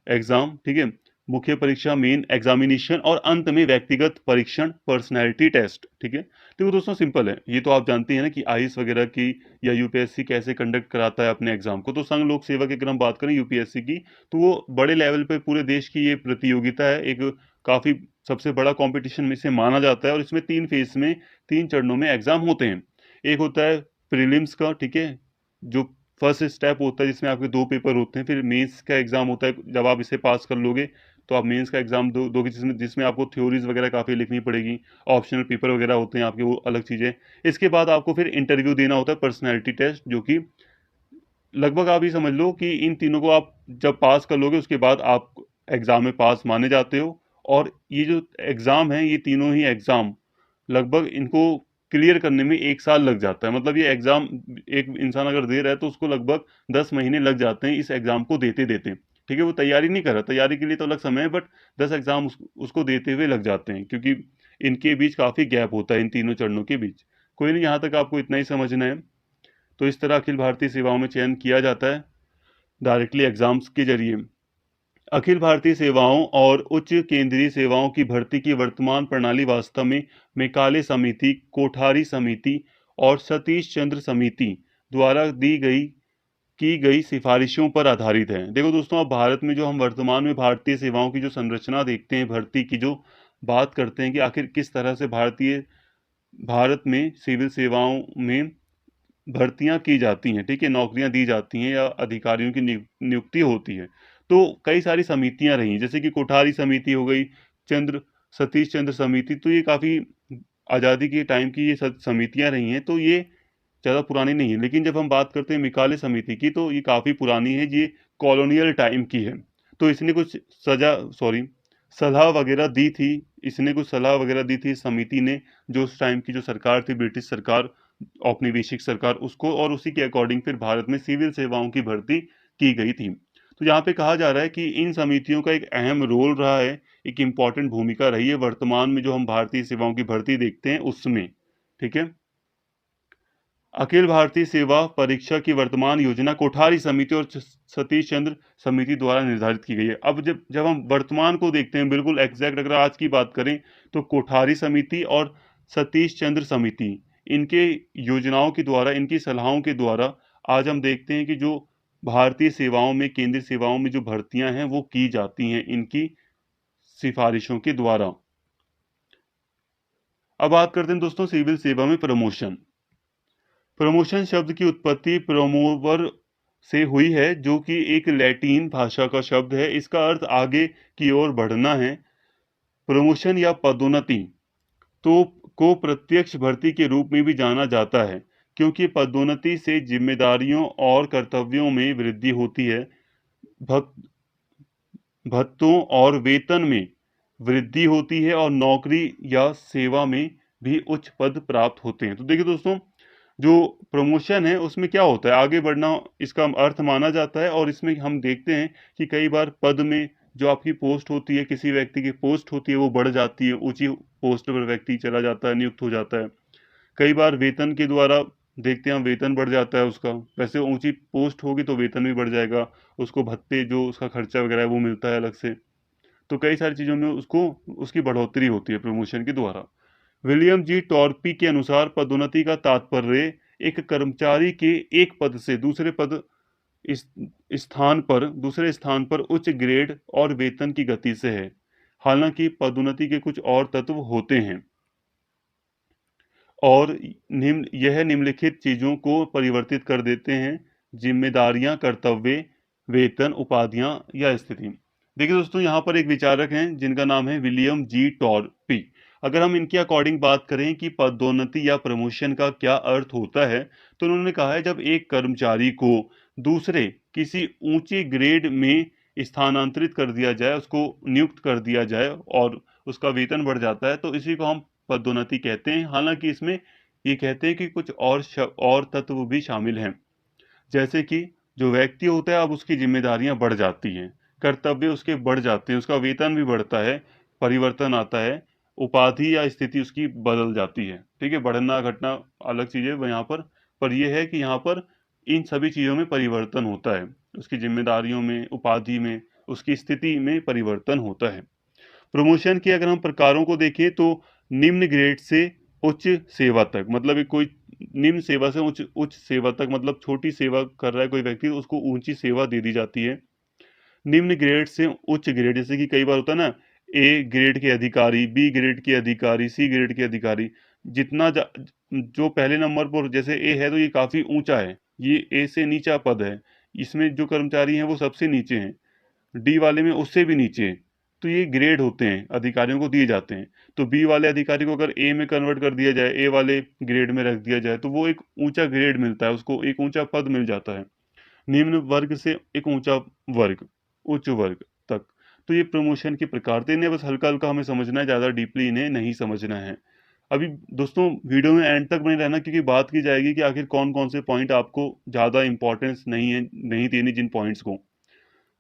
एग्जाम, ठीक है, मुख्य परीक्षा मेन एग्जामिनेशन और अंत में व्यक्तिगत परीक्षण पर्सनैलिटी टेस्ट, ठीक है। देखो दोस्तों सिंपल है, ये तो आप जानते हैं ना कि आईएएस वगैरह की या यूपीएससी कैसे कंडक्ट कराता है अपने एग्जाम को। तो संघ लोक सेवा की अगर हम बात करें यूपीएससी की, तो वो बड़े लेवल पे पूरे देश की ये प्रतियोगिता है, एक काफी सबसे बड़ा कंपटीशन में से माना जाता है। और इसमें 3 फेज में 3 चरणों में एग्जाम होते हैं। एक होता है प्रीलिम्स का, ठीक है, जो फर्स्ट स्टेप होता है जिसमें आपके 2 पेपर होते हैं। फिर मेंस का एग्जाम होता है, जब आप इसे पास कर लोगे तो आप मेंस का एग्जाम दोगे, जिसमें जिसमें आपको थ्योरीज वगैरह काफ़ी लिखनी पड़ेगी, ऑप्शनल पेपर वगैरह होते हैं आपके, वो अलग चीज़ें। इसके बाद आपको फिर इंटरव्यू देना होता है, पर्सनैलिटी टेस्ट, जो कि लगभग आप ये समझ लो कि इन तीनों को आप जब पास कर लोगे उसके बाद आप एग्जाम में पास माने जाते हो। और ये जो एग्जाम है, ये तीनों ही एग्जाम लगभग इनको क्लियर करने में 1 साल लग जाता है। मतलब ये एग्जाम एक इंसान अगर दे रहा है तो उसको लगभग 10 महीने लग जाते हैं इस एग्जाम को देते देते, ठीक है। वो तैयारी नहीं कर रहा, तैयारी के लिए तो अलग समय है, बट 10 एग्जाम उसको देते हुए लग जाते हैं, क्योंकि इनके बीच काफ़ी गैप होता है इन तीनों चरणों के बीच। कोई नहीं, यहाँ तक आपको इतना ही समझना है। तो इस तरह अखिल भारतीय सेवाओं में चयन किया जाता है डायरेक्टली एग्जाम्स के जरिए। अखिल भारतीय सेवाओं और उच्च केंद्रीय सेवाओं की भर्ती की वर्तमान प्रणाली वास्तव में मेकाले समिति, कोठारी समिति और सतीश चंद्र समिति द्वारा की गई सिफारिशों पर आधारित है। देखो दोस्तों, अब भारत में जो हम वर्तमान में भारतीय सेवाओं की जो संरचना देखते हैं, भर्ती की जो बात करते हैं कि आखिर किस तरह से भारत में सिविल सेवाओं में भर्तियां की जाती हैं, ठीक है, नौकरियां दी जाती हैं या अधिकारियों की नियुक्ति होती है। तो कई सारी समितियां रही, जैसे कि कोठारी समिति हो गई, सतीश चंद्र समिति। तो ये काफ़ी आज़ादी के टाइम की ये समितियां रही हैं, तो ये ज़्यादा पुरानी नहीं है। लेकिन जब हम बात करते हैं मिकाले समिति की, तो ये काफ़ी पुरानी है, ये कॉलोनियल टाइम की है। तो इसने कुछ सलाह वगैरह दी थी, इसने कुछ सलाह वगैरह दी थी समिति ने, जो उस टाइम की जो सरकार थी, ब्रिटिश सरकार, औपनिवेशिक सरकार, उसको, और उसी के अकॉर्डिंग फिर भारत में सिविल सेवाओं की भर्ती की गई थी। तो यहाँ पे कहा जा रहा है कि इन समितियों का एक अहम रोल रहा है, एक इम्पॉर्टेंट भूमिका रही है वर्तमान में जो हम भारतीय सेवाओं की भर्ती देखते हैं उसमें, ठीक है। अखिल भारतीय सेवा परीक्षा की वर्तमान योजना कोठारी समिति और सतीश चंद्र समिति द्वारा निर्धारित की गई है। अब जब जब हम वर्तमान को देखते हैं, बिल्कुल एग्जैक्ट अगर आज की बात करें, तो कोठारी समिति और सतीश चंद्र समिति, इनके योजनाओं के द्वारा, इनकी सलाहों के द्वारा आज हम देखते हैं कि जो भारतीय सेवाओं में, केंद्रीय सेवाओं में जो भर्तियां हैं वो की जाती हैं इनकी सिफारिशों के द्वारा। अब बात करते हैं दोस्तों सिविल सेवा में प्रमोशन। प्रमोशन शब्द की उत्पत्ति प्रोमोवर से हुई है, जो कि एक लैटिन भाषा का शब्द है। इसका अर्थ आगे की ओर बढ़ना है। प्रमोशन या पदोन्नति तो को प्रत्यक्ष भर्ती के रूप में भी जाना जाता है, क्योंकि पदोन्नति से जिम्मेदारियों और कर्तव्यों में वृद्धि होती है, भत्तों और वेतन में वृद्धि होती है और नौकरी या सेवा में भी उच्च पद प्राप्त होते हैं। तो देखिए दोस्तों, जो प्रमोशन है उसमें क्या होता है, आगे बढ़ना इसका अर्थ माना जाता है। और इसमें हम देखते हैं कि कई बार पद में जो आपकी पोस्ट होती है, किसी व्यक्ति की पोस्ट होती है, वो बढ़ जाती है, ऊंची पोस्ट पर व्यक्ति चला जाता है, नियुक्त हो जाता है। कई बार वेतन के द्वारा देखते हैं हम, वेतन बढ़ जाता है उसका। वैसे ऊंची पोस्ट होगी तो वेतन भी बढ़ जाएगा, उसको भत्ते जो उसका खर्चा वगैरह है वो मिलता है अलग से। तो कई सारी चीज़ों में उसको उसकी बढ़ोतरी होती है प्रमोशन के द्वारा। विलियम जी टॉर्पी के अनुसार पदोन्नति का तात्पर्य एक कर्मचारी के एक पद से इस दूसरे स्थान पर उच्च ग्रेड और वेतन की गति से है। हालांकि पदोन्नति के कुछ और तत्व होते हैं और यह निम्नलिखित चीजों को परिवर्तित कर देते हैं: जिम्मेदारियां, कर्तव्य, वेतन, उपाधियां या स्थिति। देखिए दोस्तों, यहाँ पर एक विचारक हैं जिनका नाम है विलियम जी टॉर्पी। अगर हम इनके अकॉर्डिंग बात करें कि पदोन्नति या प्रमोशन का क्या अर्थ होता है, तो उन्होंने कहा है जब एक कर्मचारी को दूसरे किसी ऊंचे ग्रेड में स्थानांतरित कर दिया जाए, उसको नियुक्त कर दिया जाए और उसका वेतन बढ़ जाता है, तो इसी को हम पदोन्नति कहते हैं। हालांकि इसमें ये कहते हैं कि कुछ और तत्व भी शामिल हैं, जैसे कि जो व्यक्ति होता है अब उसकी जिम्मेदारियां बढ़ जाती हैं, कर्तव्य उसके बढ़ जाते हैं, उसका वेतन भी बढ़ता है, परिवर्तन आता है, उपाधि या स्थिति उसकी बदल जाती है। ठीक है, बढ़ना घटना अलग चीज है यहाँ पर यह है कि यहाँ पर इन सभी चीजों में परिवर्तन होता है, उसकी जिम्मेदारियों में, उपाधि में, उसकी स्थिति में परिवर्तन होता है। प्रमोशन के अगर हम प्रकारों को देखें तो निम्न ग्रेड से उच्च सेवा तक, मतलब कोई निम्न सेवा से उच्च उच्च सेवा तक, मतलब छोटी सेवा कर रहा है कोई व्यक्ति, उसको ऊंची सेवा दे दी जाती है। निम्न ग्रेड से उच्च ग्रेड, जैसे कि कई बार होता है ना, ए ग्रेड के अधिकारी, बी ग्रेड के अधिकारी, सी ग्रेड के अधिकारी, जो पहले नंबर पर जैसे ए है तो ये काफी ऊंचा है, ये ए से नीचा पद है, इसमें जो कर्मचारी हैं वो सबसे नीचे हैं, डी वाले में उससे भी नीचे है। तो ये ग्रेड होते हैं, अधिकारियों को दिए जाते हैं। तो बी वाले अधिकारी को अगर ए में कन्वर्ट कर दिया जाए, ए वाले ग्रेड में रख दिया जाए, तो वो एक ऊंचा ग्रेड मिलता है, उसको एक ऊंचा पद मिल जाता है। निम्न वर्ग से एक ऊंचा वर्ग, उच्च वर्ग तक। तो ये प्रमोशन के प्रकार थे, इन्हें बस हल्का हल्का हमें समझना है, ज़्यादा डीपली इन्हें नहीं समझना है। अभी दोस्तों वीडियो में एंड तक बने रहना, क्योंकि बात की जाएगी कि आखिर कौन कौन से पॉइंट आपको ज़्यादा इंपॉर्टेंस नहीं देनी जिन पॉइंट्स को।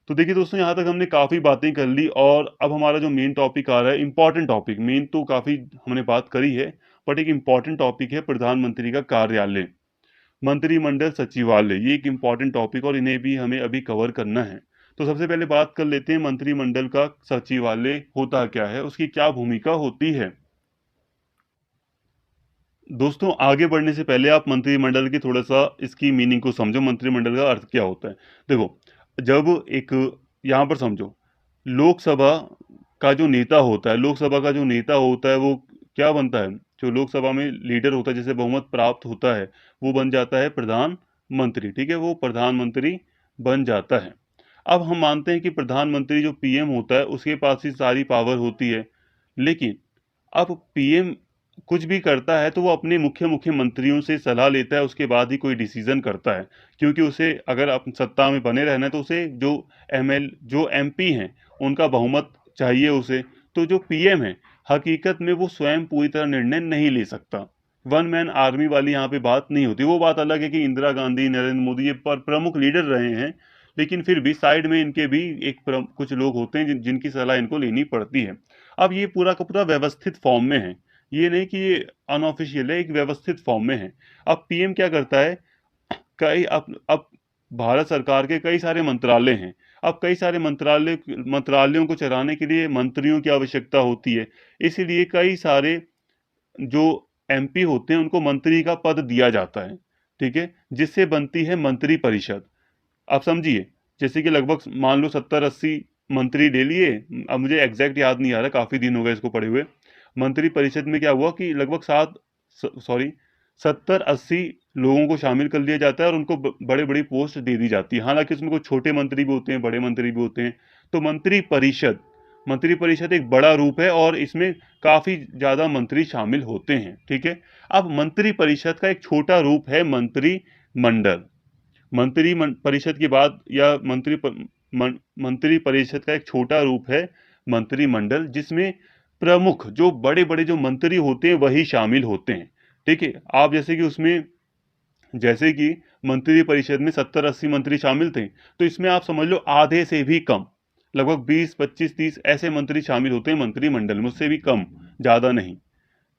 तो देखिए दोस्तों, यहाँ तक हमने काफ़ी बातें कर ली और अब हमारा जो मेन टॉपिक आ रहा है, इंपॉर्टेंट टॉपिक, मेन तो काफ़ी हमने बात करी है, बट एक इंपॉर्टेंट टॉपिक है प्रधानमंत्री का कार्यालय, मंत्रिमंडल सचिवालय। ये एक इंपॉर्टेंट टॉपिक और इन्हें भी हमें अभी कवर करना है। तो सबसे पहले बात कर लेते हैं मंत्रिमंडल का सचिवालय होता क्या है, उसकी क्या भूमिका होती है। दोस्तों, आगे बढ़ने से पहले आप मंत्रिमंडल की थोड़ा सा इसकी मीनिंग को समझो, मंत्रिमंडल का अर्थ क्या होता है। देखो, जब एक, यहाँ पर समझो, लोकसभा का जो नेता होता है, लोकसभा का जो नेता होता है वो क्या बनता है, जो लोकसभा में लीडर होता है, जिसे बहुमत प्राप्त होता है, वो बन जाता है प्रधानमंत्री। ठीक है, वो प्रधानमंत्री बन जाता है। अब हम मानते हैं कि प्रधानमंत्री जो पीएम होता है उसके पास ही सारी पावर होती है, लेकिन अब पीएम कुछ भी करता है तो वो अपने मुख्यमंत्रियों से सलाह लेता है, उसके बाद ही कोई डिसीजन करता है, क्योंकि उसे अगर आप सत्ता में बने रहना है तो उसे जो एमपी हैं उनका बहुमत चाहिए उसे। तो जो पीएम है, हकीकत में वो स्वयं पूरी तरह निर्णय नहीं ले सकता। वन मैन आर्मी वाली यहाँ पे बात नहीं होती। वो बात अलग है कि इंदिरा गांधी, नरेंद्र मोदी ये प्रमुख लीडर रहे हैं, लेकिन फिर भी साइड में इनके भी कुछ लोग होते हैं जिनकी सलाह इनको लेनी पड़ती है। अब ये पूरा का पूरा व्यवस्थित फॉर्म में है, ये नहीं कि ये अनऑफिशियल है, एक व्यवस्थित फॉर्म में है। अब पीएम क्या करता है, अब भारत सरकार के कई सारे मंत्रालय हैं। अब कई सारे मंत्रालयों को चलाने के लिए मंत्रियों की आवश्यकता होती है, इसीलिए कई सारे जो एमपी होते हैं उनको मंत्री का पद दिया जाता है। ठीक है, जिससे बनती है मंत्री परिषद। आप समझिए, जैसे कि लगभग मान लो 70-80 मंत्री ले लिए, अब मुझे एग्जैक्ट याद नहीं आ रहा, काफी दिन हो गए इसको पढ़े हुए। मंत्री परिषद में क्या हुआ कि लगभग 70-80 लोगों को शामिल कर लिया जाता है और उनको बड़े बड़ी पोस्ट दे दी जाती है। हालांकि उसमें कुछ छोटे मंत्री भी होते हैं, बड़े मंत्री भी होते हैं। तो मंत्री परिषद एक बड़ा रूप है और इसमें काफी ज्यादा मंत्री शामिल होते हैं। ठीक है, अब मंत्री परिषद का एक छोटा रूप है मंत्रिमंडल। परिषद के बाद या मंत्री परिषद का एक छोटा रूप है मंत्रिमंडल, जिसमें प्रमुख जो बड़े बड़े जो मंत्री होते हैं वही शामिल होते हैं। ठीक है, आप जैसे कि मंत्री परिषद में 70-80 मंत्री शामिल थे, तो इसमें आप समझ लो आधे से भी कम, लगभग 20-25-30 ऐसे मंत्री शामिल होते हैं मंत्रिमंडल में, उससे भी कम, ज्यादा नहीं।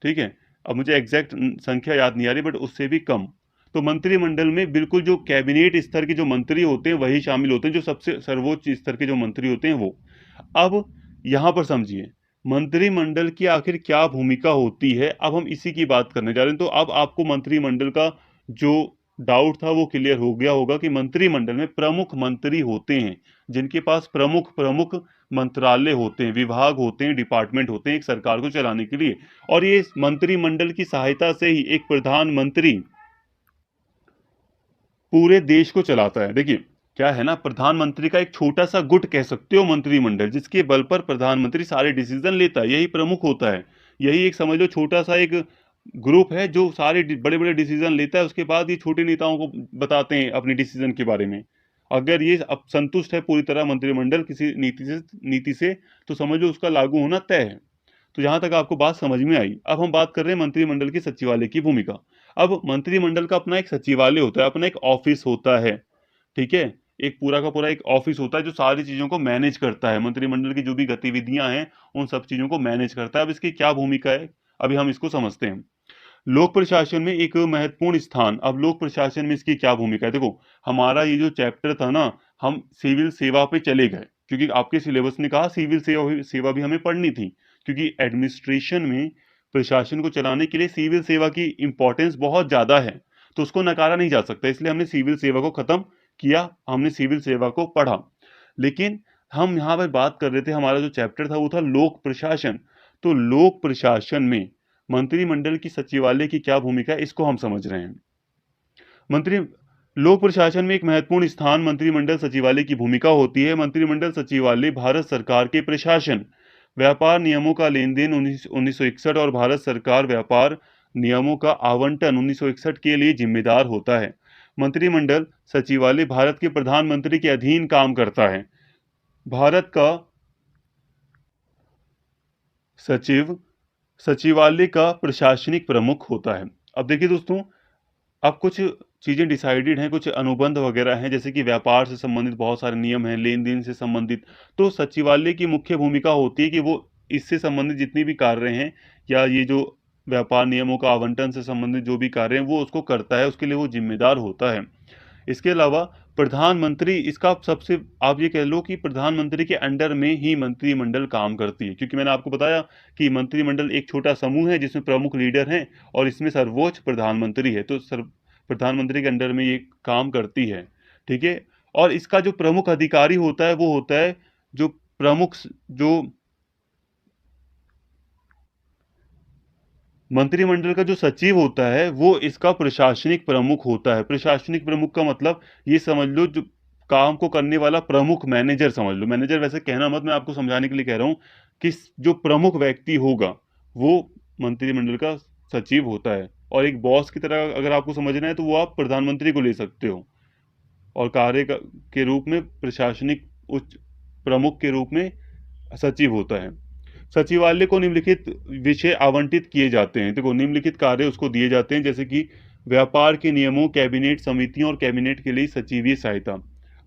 ठीक है, अब मुझे एग्जैक्ट संख्या याद नहीं आ रही, बट उससे भी कम। तो मंत्रिमंडल में बिल्कुल जो कैबिनेट स्तर के जो मंत्री होते हैं वही शामिल होते हैं, जो सबसे सर्वोच्च स्तर के जो मंत्री होते हैं वो। अब यहाँ पर समझिए मंत्रिमंडल की आखिर क्या भूमिका होती है, अब हम इसी की बात करने जा रहे हैं। तो अब आपको मंत्रिमंडल का जो डाउट था वो क्लियर हो गया होगा कि मंत्रिमंडल में प्रमुख मंत्री होते हैं, जिनके पास प्रमुख प्रमुख मंत्रालय होते हैं, विभाग होते हैं, डिपार्टमेंट होते हैं एक सरकार को चलाने के लिए। और ये मंत्रिमंडल की सहायता से ही एक प्रधानमंत्री पूरे देश को चलाता है। देखिए क्या है ना, प्रधानमंत्री का एक छोटा सा गुट कह सकते हो मंत्रिमंडल, जिसके बल पर प्रधानमंत्री सारे डिसीजन लेता है, यही प्रमुख होता है। यही एक समझ लो छोटा सा एक ग्रुप है जो सारे बड़े बड़े डिसीजन लेता है, उसके बाद ये छोटे नेताओं को बताते हैं अपने डिसीजन के बारे में। अगर ये अब संतुष्ट है पूरी तरह मंत्रिमंडल किसी नीति से तो समझ लो उसका लागू होना तय है। तो जहां तक आपको बात समझ में आई, अब हम बात कर रहे हैं मंत्रिमंडल की सचिवालय की भूमिका। अब मंत्रिमंडल का अपना एक सचिवालय होता है, अपना एक ऑफिस होता है, ठीक है। एक पूरा का पूरा एक ऑफिस होता है जो सारी चीजों को मैनेज करता है, मंत्रिमंडल की जो भी गतिविधियां हैं उन सब चीजों को मैनेज करता है। अब इसकी क्या भूमिका है, अभी हम इसको समझते हैं। लोक प्रशासन में एक महत्वपूर्ण स्थान। अब लोक प्रशासन में इसकी क्या भूमिका है, देखो हमारा ये जो चैप्टर था ना, हम सिविल सेवा पे चले गए क्योंकि आपके सिलेबस ने कहा सिविल सेवा भी हमें पढ़नी थी, क्योंकि एडमिनिस्ट्रेशन में प्रशासन को चलाने के लिए सिविल सेवा की इंपॉर्टेंस बहुत ज्यादा है, तो उसको नकारा नहीं जा सकता। इसलिए हमने सिविल सेवा को खत्म किया, हमने सिविल सेवा को पढ़ा। लेकिन हम यहाँ पर बात कर रहे थे, हमारा जो चैप्टर था वो था लोक प्रशासन। तो लोक प्रशासन में मंत्रिमंडल की सचिवालय की क्या भूमिका है, इसको हम समझ रहे हैं। मंत्री लोक प्रशासन में एक महत्वपूर्ण स्थान मंत्रिमंडल सचिवालय की भूमिका होती है। मंत्रिमंडल सचिवालय भारत सरकार के प्रशासन, व्यापार नियमों का लेन देन 1961 और भारत सरकार व्यापार नियमों का आवंटन 1961 के लिए जिम्मेदार होता है। मंत्रिमंडल सचिवालय भारत के प्रधानमंत्री के अधीन काम करता है। भारत का सचिव सचिवालय का प्रशासनिक प्रमुख होता है। अब देखिए दोस्तों, अब कुछ चीजें डिसाइडेड हैं, कुछ अनुबंध वगैरह हैं, जैसे कि व्यापार से संबंधित बहुत सारे नियम हैं, लेन देन से संबंधित। तो सचिवालय की मुख्य भूमिका होती है कि वो इससे संबंधित जितनी भी कार्य हैं, या ये जो व्यापार नियमों का आवंटन से संबंधित जो भी कार्य हैं वो उसको करता है, उसके लिए वो जिम्मेदार होता है। इसके अलावा प्रधानमंत्री इसका सबसे, आप ये कह लो कि प्रधानमंत्री के अंडर में ही मंत्रिमंडल काम करती है, क्योंकि मैंने आपको बताया कि मंत्रिमंडल एक छोटा समूह है जिसमें प्रमुख लीडर हैं और इसमें सर्वोच्च प्रधानमंत्री है। तो प्रधानमंत्री के अंडर में ये काम करती है, ठीक है। और इसका जो प्रमुख अधिकारी होता है वो होता है जो प्रमुख जो मंत्रिमंडल का जो सचिव होता है वो इसका प्रशासनिक प्रमुख होता है। प्रशासनिक प्रमुख का मतलब ये समझ लो जो काम को करने वाला प्रमुख, मैनेजर समझ लो। मैनेजर वैसे कहना मत, मैं आपको समझाने के लिए कह रहा हूँ कि जो प्रमुख व्यक्ति होगा वो मंत्रिमंडल का सचिव होता है। और एक बॉस की तरह अगर आपको समझना है तो वो आप प्रधानमंत्री को ले सकते हो। और के रूप में प्रशासनिक उच्च प्रमुख के रूप में सचिव होता है। सचिवालय को निम्नलिखित विषय आवंटित किए जाते हैं। देखो निम्नलिखित कार्य उसको दिए जाते हैं, जैसे कि व्यापार के नियमों, कैबिनेट समितियों और कैबिनेट के लिए सचिवीय सहायता।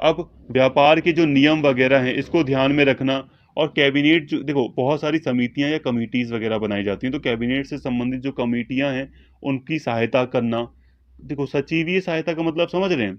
अब व्यापार के जो नियम वगैरह हैं इसको ध्यान में रखना। और कैबिनेट जो, देखो बहुत सारी समितियां या कमिटीज वगैरह बनाई जाती हैं, तो कैबिनेट से संबंधित जो कमिटियां हैं उनकी सहायता करना। देखो सचिवीय सहायता का मतलब समझ रहे हैं,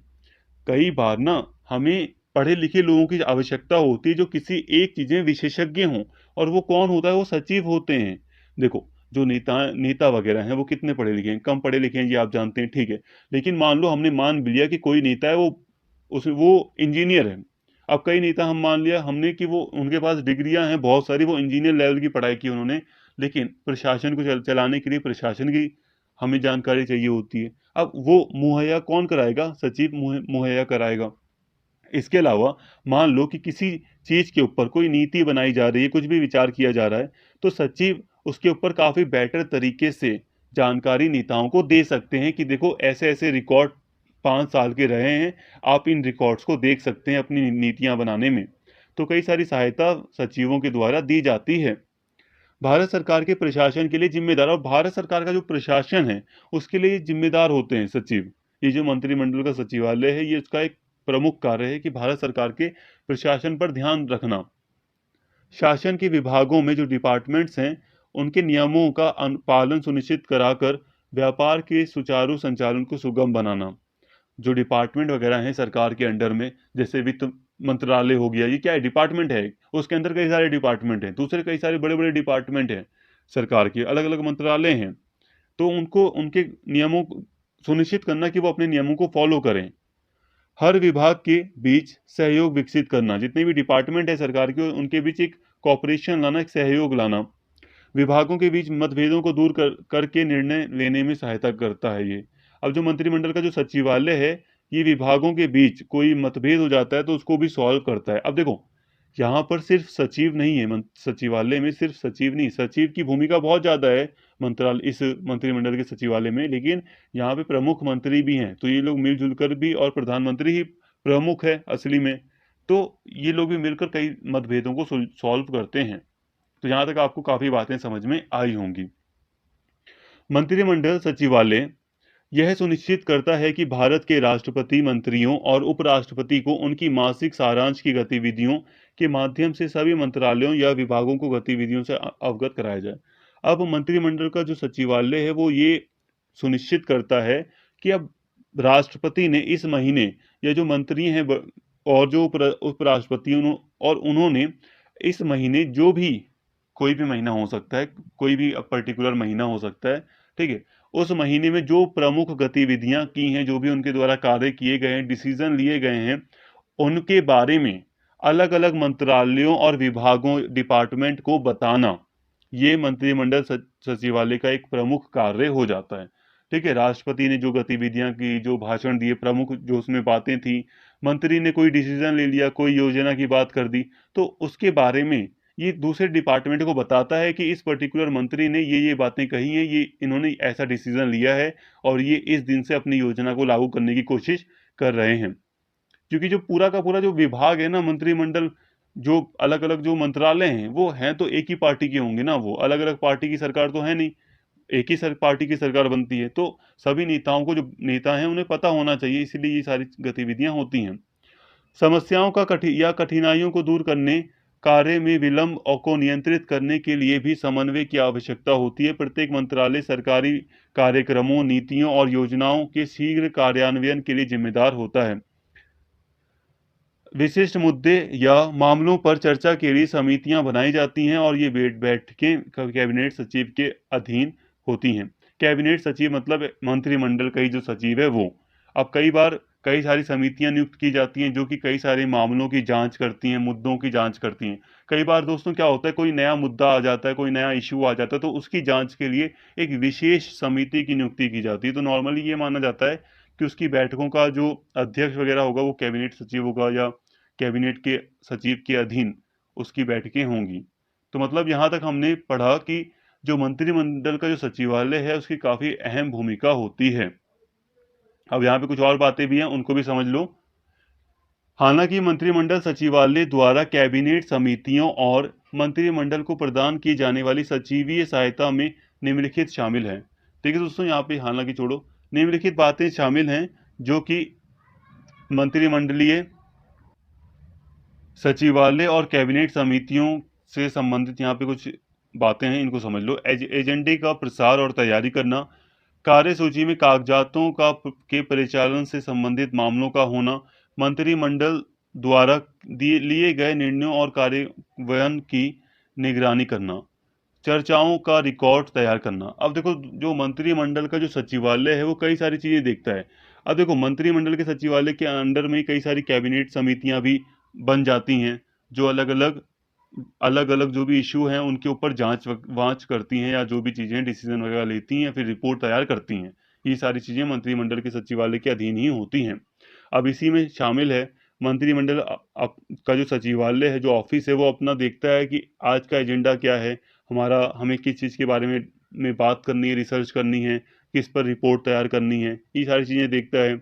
कई बार ना हमें पढ़े लिखे लोगों की आवश्यकता होती है जो किसी एक चीज में विशेषज्ञ हों, और वो कौन होता है, वो सचिव होते हैं। देखो जो नेता वगैरह हैं वो कितने पढ़े लिखे हैं, कम पढ़े लिखे हैं ये आप जानते हैं, ठीक है। लेकिन मान लो हमने मान भी लिया कि कोई नेता है वो इंजीनियर है। अब कई नेता हम मान लिया हमने कि वो उनके पास डिग्रियां हैं बहुत सारी, वो इंजीनियर लेवल की पढ़ाई की उन्होंने, लेकिन प्रशासन को चलाने के लिए प्रशासन की हमें जानकारी चाहिए होती है। अब वो मुहैया कौन कराएगा, सचिव मुहैया कराएगा। इसके अलावा मान लो कि किसी चीज के ऊपर कोई नीति बनाई जा रही है, कुछ भी विचार किया जा रहा है, तो सचिव उसके ऊपर काफी बेटर तरीके से जानकारी नेताओं को दे सकते हैं कि देखो ऐसे ऐसे रिकॉर्ड 5 साल के रहे हैं, आप इन रिकॉर्ड्स को देख सकते हैं अपनी नीतियां बनाने में। तो कई सारी सहायता सचिवों के द्वारा दी जाती है। भारत सरकार के प्रशासन के लिए जिम्मेदार, और भारत सरकार का जो प्रशासन है उसके लिए जिम्मेदार होते हैं सचिव। ये जो मंत्रिमंडल का सचिवालय है ये उसका एक प्रमुख कार्य है कि भारत सरकार के प्रशासन पर ध्यान रखना। शासन के विभागों में जो डिपार्टमेंट्स हैं उनके नियमों का पालन सुनिश्चित कराकर व्यापार के सुचारू संचालन को सुगम बनाना। जो डिपार्टमेंट वगैरह हैं सरकार के अंडर में, जैसे वित्त मंत्रालय हो गया, ये क्या है, डिपार्टमेंट है, उसके अंदर कई सारे डिपार्टमेंट हैं, दूसरे कई सारे बड़े बड़े डिपार्टमेंट हैं, सरकार के अलग अलग मंत्रालय हैं। तो उनको उनके नियमों को सुनिश्चित करना कि वो अपने नियमों को फॉलो करें। हर विभाग के बीच सहयोग विकसित करना, जितने भी डिपार्टमेंट है सरकार के उनके बीच एक कॉपरेशन लाना, एक सहयोग लाना, विभागों के बीच मतभेदों को दूर करके निर्णय लेने में सहायता करता है ये। अब जो मंत्रिमंडल का जो सचिवालय है, ये विभागों के बीच कोई मतभेद हो जाता है तो उसको भी सॉल्व करता है। अब देखो, यहाँ पर सिर्फ सचिव नहीं है, सचिवालय में सिर्फ सचिव नहीं, सचिव की भूमिका बहुत ज़्यादा है मंत्रालय, इस मंत्रिमंडल के सचिवालय में, लेकिन यहाँ पे प्रमुख मंत्री भी हैं, तो ये लोग मिलजुल कर भी, और प्रधानमंत्री ही प्रमुख है असली में, तो ये लोग भी मिलकर कई मतभेदों को सॉल्व करते हैं। तो यहाँ तक आपको काफ़ी बातें समझ में आई होंगी। मंत्रिमंडल सचिवालय यह सुनिश्चित करता है कि भारत के राष्ट्रपति, मंत्रियों और उपराष्ट्रपति को उनकी मासिक सारांश की गतिविधियों के माध्यम से सभी मंत्रालयों या विभागों को गतिविधियों से अवगत कराया जाए। अब मंत्रिमंडल का जो सचिवालय है वो ये सुनिश्चित करता है कि अब राष्ट्रपति ने इस महीने, या जो मंत्री हैं और जो उपराष्ट्रपति और उन्होंने इस महीने, जो भी कोई भी महीना हो सकता है, कोई भी पर्टिकुलर महीना हो सकता है, ठीक है, उस महीने में जो प्रमुख गतिविधियां की हैं, जो भी उनके द्वारा कार्य किए गए हैं, डिसीजन लिए गए हैं, उनके बारे में अलग अलग मंत्रालयों और विभागों, डिपार्टमेंट को बताना, ये मंत्रिमंडल सचिवालय का एक प्रमुख कार्य हो जाता है। ठीक है, राष्ट्रपति ने जो गतिविधियां की, जो भाषण दिए, प्रमुख जो उसमें बातें थी, मंत्री ने कोई डिसीजन ले लिया, कोई योजना की बात कर दी, तो उसके बारे में ये दूसरे डिपार्टमेंट को बताता है कि इस पर्टिकुलर मंत्री ने ये बातें कही हैं, ये इन्होंने ऐसा डिसीजन लिया है और ये इस दिन से अपनी योजना को लागू करने की कोशिश कर रहे हैं। क्योंकि जो पूरा का पूरा जो विभाग है ना, मंत्रिमंडल, जो अलग अलग जो मंत्रालय हैं, वो हैं तो एक ही पार्टी के होंगे ना, वो अलग अलग पार्टी की सरकार तो है नहीं, एक ही पार्टी की सरकार बनती है, तो सभी नेताओं को, जो नेता हैं उन्हें पता होना चाहिए, इसीलिए ये सारी गतिविधियां होती हैं। समस्याओं का कठिनाइयों को दूर करने, कार्य में विलंब और को नियंत्रित करने के लिए भी समन्वय की आवश्यकता होती है। प्रत्येक मंत्रालय सरकारी कार्यक्रमों, नीतियों और योजनाओं के शीघ्र कार्यान्वयन के लिए जिम्मेदार होता है। विशिष्ट मुद्दे या मामलों पर चर्चा के लिए समितियां बनाई जाती हैं और ये बैठकें कैबिनेट सचिव के अधीन होती हैं। कैबिनेट सचिव मतलब मंत्रिमंडल का ही जो सचिव है वो। अब कई बार कई सारी समितियां नियुक्त की जाती हैं जो कि कई सारे मामलों की जांच करती हैं, मुद्दों की जांच करती हैं। कई बार दोस्तों क्या होता है, कोई नया मुद्दा आ जाता है, कोई नया इशू आ जाता है, तो उसकी जांच के लिए एक विशेष समिति की नियुक्ति की जाती है। तो नॉर्मली ये माना जाता है कि उसकी बैठकों का जो अध्यक्ष वगैरह होगा वो कैबिनेट सचिव होगा, या कैबिनेट के सचिव के अधीन उसकी बैठकें होंगी। तो मतलब यहाँ तक हमने पढ़ा कि जो मंत्रिमंडल का जो सचिवालय है उसकी काफी अहम भूमिका होती है। अब यहाँ पे कुछ और बातें भी हैं, उनको भी समझ लो। हालांकि मंत्रिमंडल सचिवालय द्वारा कैबिनेट समितियों और मंत्रिमंडल को प्रदान की जाने वाली सचिवीय सहायता में निम्नलिखित शामिल है। ठीक है दोस्तों, यहाँ पे हालांकि छोड़ो, निम्नलिखित बातें शामिल हैं जो कि मंत्रिमंडलीय सचिवालय और कैबिनेट समितियों से संबंधित यहाँ पे कुछ बातें हैं, इनको समझ लो। एजेंडे का प्रसार और तैयारी करना, कार्यसूची में कागजातों के परिचालन से संबंधित मामलों का होना, मंत्रिमंडल द्वारा लिए गए निर्णयों और कार्यान्वयन की निगरानी करना, चर्चाओं का रिकॉर्ड तैयार करना। अब देखो, जो मंत्रिमंडल का जो सचिवालय है वो कई सारी चीजें देखता है। अब देखो, मंत्रिमंडल के सचिवालय के अंडर में कई सारी कैबिनेट समितियां भी बन जाती हैं, जो अलग अलग जो भी इशू हैं उनके ऊपर जांच वांच करती हैं, या जो भी चीजें डिसीजन वगैरह लेती हैं, फिर रिपोर्ट तैयार करती हैं। ये सारी चीजें मंत्रिमंडल के सचिवालय के अधीन ही होती हैं। अब इसी में शामिल है मंत्रिमंडल का जो सचिवालय है, जो ऑफिस है, वो अपना देखता है कि आज का एजेंडा क्या है, हमें किस चीज़ के बारे में बात करनी है, रिसर्च करनी है, किस पर रिपोर्ट तैयार करनी है, ये सारी चीज़ें देखता है।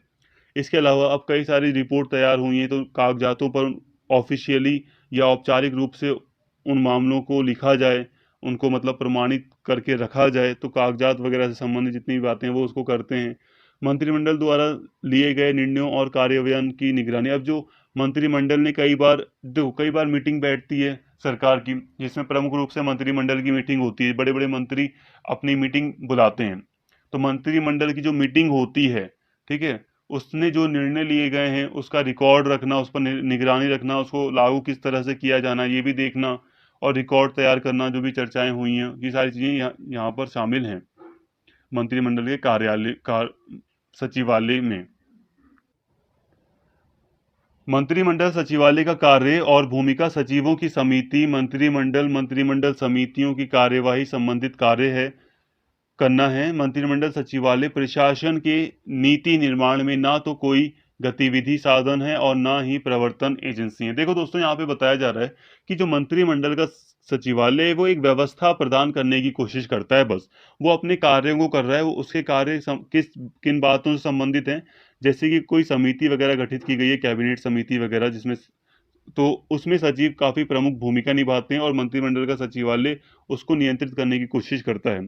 इसके अलावा अब कई सारी रिपोर्ट तैयार हुई हैं, तो कागजातों पर ऑफिशियली या औपचारिक रूप से उन मामलों को लिखा जाए, उनको मतलब प्रमाणित करके रखा जाए, तो कागजात वगैरह से संबंधित जितनी भी बातें हैं वो उसको करते हैं। मंत्रिमंडल द्वारा लिए गए निर्णयों और कार्यान्वयन की निगरानी। अब जो मंत्रिमंडल ने कई बार मीटिंग बैठती है सरकार की, जिसमें प्रमुख रूप से मंत्रिमंडल की मीटिंग होती है, बड़े बड़े मंत्री अपनी मीटिंग बुलाते हैं। तो मंत्रिमंडल की जो मीटिंग होती है, ठीक है, उसने जो निर्णय लिए गए हैं उसका रिकॉर्ड रखना, उस पर निगरानी रखना, उसको लागू किस तरह से किया जाना ये भी देखना, और रिकॉर्ड तैयार करना, जो भी चर्चाएं हुई हैं ये सारी चीज़ें यहाँ पर शामिल हैं मंत्रिमंडल के सचिवालय में। मंत्रिमंडल सचिवालय का कार्य और भूमिका: सचिवों की समिति, मंत्रिमंडल समितियों की कार्यवाही संबंधित कार्य है करना है। मंत्रिमंडल सचिवालय प्रशासन के नीति निर्माण में ना तो कोई गतिविधि साधन है और ना ही प्रवर्तन एजेंसी है। देखो दोस्तों, यहाँ पे बताया जा रहा है कि जो मंत्रिमंडल का सचिवालय है वो एक व्यवस्था प्रदान करने की कोशिश करता है। बस वो अपने कार्यों को कर रहा है, वो उसके कार्य किन बातों से संबंधित हैं, जैसे कि कोई समिति वगैरह गठित की गई है, कैबिनेट समिति वगैरह, जिसमें तो उसमें सचिव काफी प्रमुख भूमिका निभाते हैं और मंत्रिमंडल का सचिवालय उसको नियंत्रित करने की कोशिश करता है।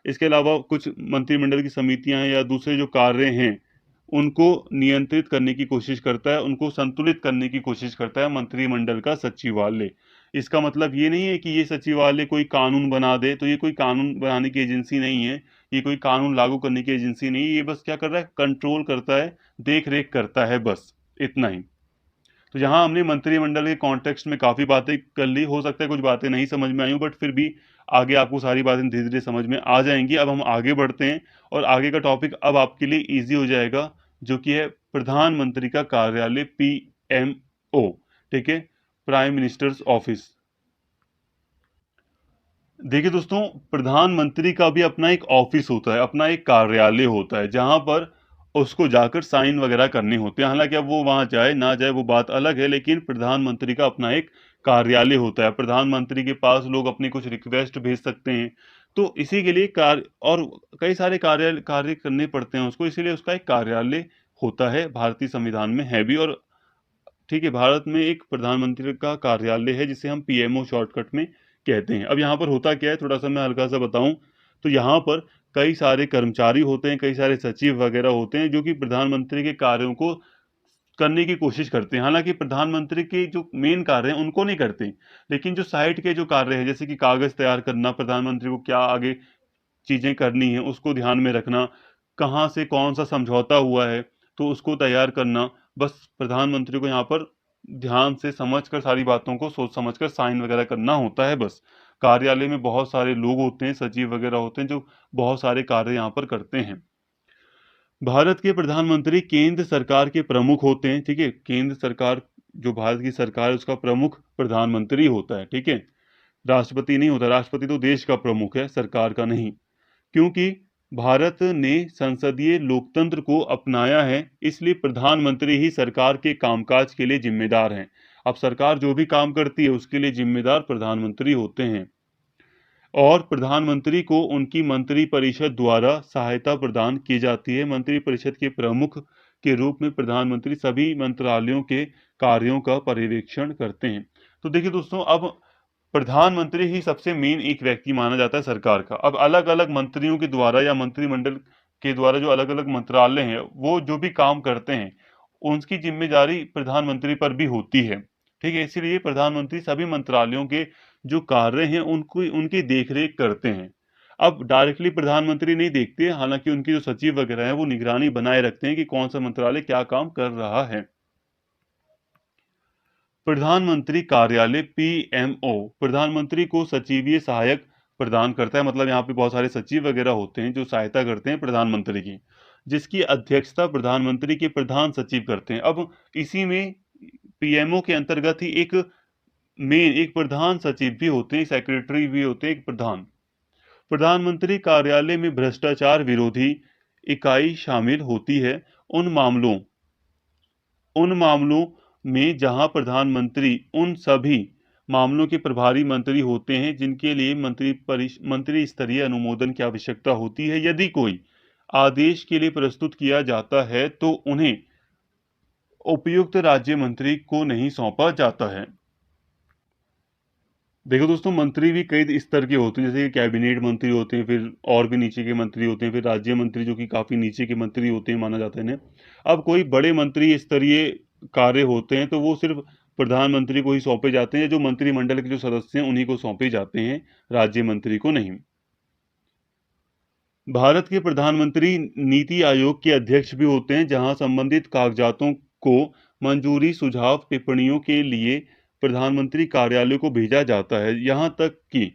इसके अलावा कुछ मंत्रिमंडल की समितियां हैं या दूसरे जो कार्य हैं उनको नियंत्रित करने की कोशिश करता है, उनको संतुलित करने की कोशिश करता है मंत्रिमंडल का सचिवालय। इसका मतलब ये नहीं है कि ये सचिवालय कोई कानून बना दे, तो ये कोई कानून बनाने की एजेंसी नहीं है, ये कोई कानून लागू करने की एजेंसी नहीं है, ये बस क्या कर रहा है, कंट्रोल करता है, देख रेख करता है, बस इतना ही। तो यहाँ हमने मंत्रिमंडल के कॉन्टेक्स्ट में काफी बातें कर ली, हो सकता है कुछ बातें नहीं समझ में आई हो, बट फिर भी आगे आपको सारी बातें धीरे धीरे समझ में आ जाएंगी। अब हम आगे बढ़ते हैं और आगे का टॉपिक अब आपके लिए इजी हो जाएगा, जो कि है प्रधानमंत्री का कार्यालय, PMO। ठीक है, प्राइम मिनिस्टर्स ऑफिस। देखिए दोस्तों, प्रधानमंत्री का भी अपना एक ऑफिस होता है, अपना एक कार्यालय होता है, जहां पर उसको जाकर साइन वगैरह करने होते हैं। हालांकि अब वो वहां जाए ना जाए वो बात अलग है, लेकिन प्रधानमंत्री का अपना एक कार्यालय होता है। प्रधानमंत्री के पास लोग अपनी कुछ रिक्वेस्ट भेज सकते हैं, तो इसी के लिए कार्य और कई सारे कार्य करने पड़ते हैं उसको, इसीलिए उसका एक कार्यालय होता है, भारतीय संविधान में है भी। और ठीक है, भारत में एक प्रधानमंत्री का कार्यालय है जिसे हम PMO शॉर्टकट में कहते हैं। अब यहाँ पर होता क्या है, थोड़ा सा मैं हल्का सा बताऊं तो यहाँ पर कई सारे कर्मचारी होते हैं, कई सारे सचिव वगैरह होते हैं जो कि प्रधानमंत्री के कार्यों को करने की कोशिश करते हैं। हालांकि प्रधानमंत्री के जो मेन कार्य हैं उनको नहीं करते, लेकिन जो साइड के जो कार्य हैं, जैसे कि कागज तैयार करना, प्रधानमंत्री को क्या आगे चीजें करनी है उसको ध्यान में रखना, कहाँ से कौन सा समझौता हुआ है तो उसको तैयार करना, बस प्रधानमंत्री को यहाँ पर ध्यान से समझकर सारी बातों को सोच समझकर साइन वगैरह करना होता है। बस कार्यालय में बहुत सारे लोग होते हैं, सचिव वगैरह होते हैं जो बहुत सारे कार्य यहाँ पर करते हैं। भारत के प्रधानमंत्री केंद्र सरकार के प्रमुख होते हैं। ठीक है, केंद्र सरकार, जो भारत की सरकार है उसका प्रमुख प्रधानमंत्री होता है। ठीक है, राष्ट्रपति नहीं होता, राष्ट्रपति तो देश का प्रमुख है, सरकार का नहीं। क्योंकि भारत ने संसदीय लोकतंत्र को अपनाया है, इसलिए प्रधानमंत्री ही सरकार के कामकाज के लिए जिम्मेदार हैं। अब सरकार जो भी काम करती है उसके लिए जिम्मेदार प्रधानमंत्री होते हैं, और प्रधानमंत्री को उनकी मंत्रिपरिषद द्वारा सहायता प्रदान की जाती है। मंत्रिपरिषद के प्रमुख के रूप में प्रधानमंत्री सभी मंत्रालयों के कार्यों का पर्यवेक्षण करते हैं। तो देखिए दोस्तों, अब प्रधानमंत्री ही सबसे मेन एक व्यक्ति माना जाता है सरकार का। अब अलग अलग मंत्रियों के द्वारा या मंत्रिमंडल के द्वारा जो अलग अलग मंत्रालय हैं वो जो भी काम करते हैं उनकी जिम्मेदारी प्रधानमंत्री पर भी होती है। ठीक है, इसीलिए प्रधानमंत्री सभी मंत्रालयों के जो कार्य हैं उनको उनकी देखरेख करते हैं। अब डायरेक्टली प्रधानमंत्री नहीं देखते, हालांकि उनके जो सचिव वगैरह हैं वो निगरानी बनाए रखते हैं कि कौन सा मंत्रालय क्या काम कर रहा है। प्रधानमंत्री कार्यालय, PMO, प्रधानमंत्री को सचिवीय सहायक प्रदान करता है। मतलब यहाँ पे बहुत सारे सचिव वगैरह होते हैं जो सहायता करते हैं प्रधानमंत्री की, जिसकी अध्यक्षता प्रधानमंत्री के प्रधान सचिव करते हैं। अब इसी में PMO के अंतर्गत ही एक प्रधान सचिव भी होते हैं, सेक्रेटरी भी होते हैं, एक प्रधान। प्रधानमंत्री कार्यालय में भ्रष्टाचार विरोधी इकाई शामिल होती है उन मामलों में जहां प्रधानमंत्री उन सभी मामलों के प्रभारी मंत्री होते हैं जिनके लिए मंत्री स्तरीय अनुमोदन की आवश्यकता होती है। यदि कोई आदेश के लिए प्रस्तुत किया जाता है तो उन्हें उपयुक्त राज्य मंत्री को नहीं सौंपा जाता है। देखो दोस्तों, मंत्री भी कई स्तर के होते हैं, जैसे कि कैबिनेट मंत्री होते हैं, फिर और भी नीचे के मंत्री होते हैं, फिर राज्य मंत्री जो कि काफी नीचे के मंत्री होते हैं माना जाता है इन्हें। अब कोई बड़े मंत्री स्तरीय कार्य होते हैं तो वो सिर्फ प्रधानमंत्री को ही सौंपे जाते हैं, जो मंत्रिमंडल के जो सदस्य हैं उन्हीं को सौंपे जाते हैं, राज्य मंत्री को नहीं। भारत के प्रधानमंत्री नीति आयोग के अध्यक्ष भी होते हैं, जहां संबंधित कागजातों को मंजूरी, सुझाव, टिप्पणियों के लिए प्रधानमंत्री कार्यालय को भेजा जाता है। यहां तक कि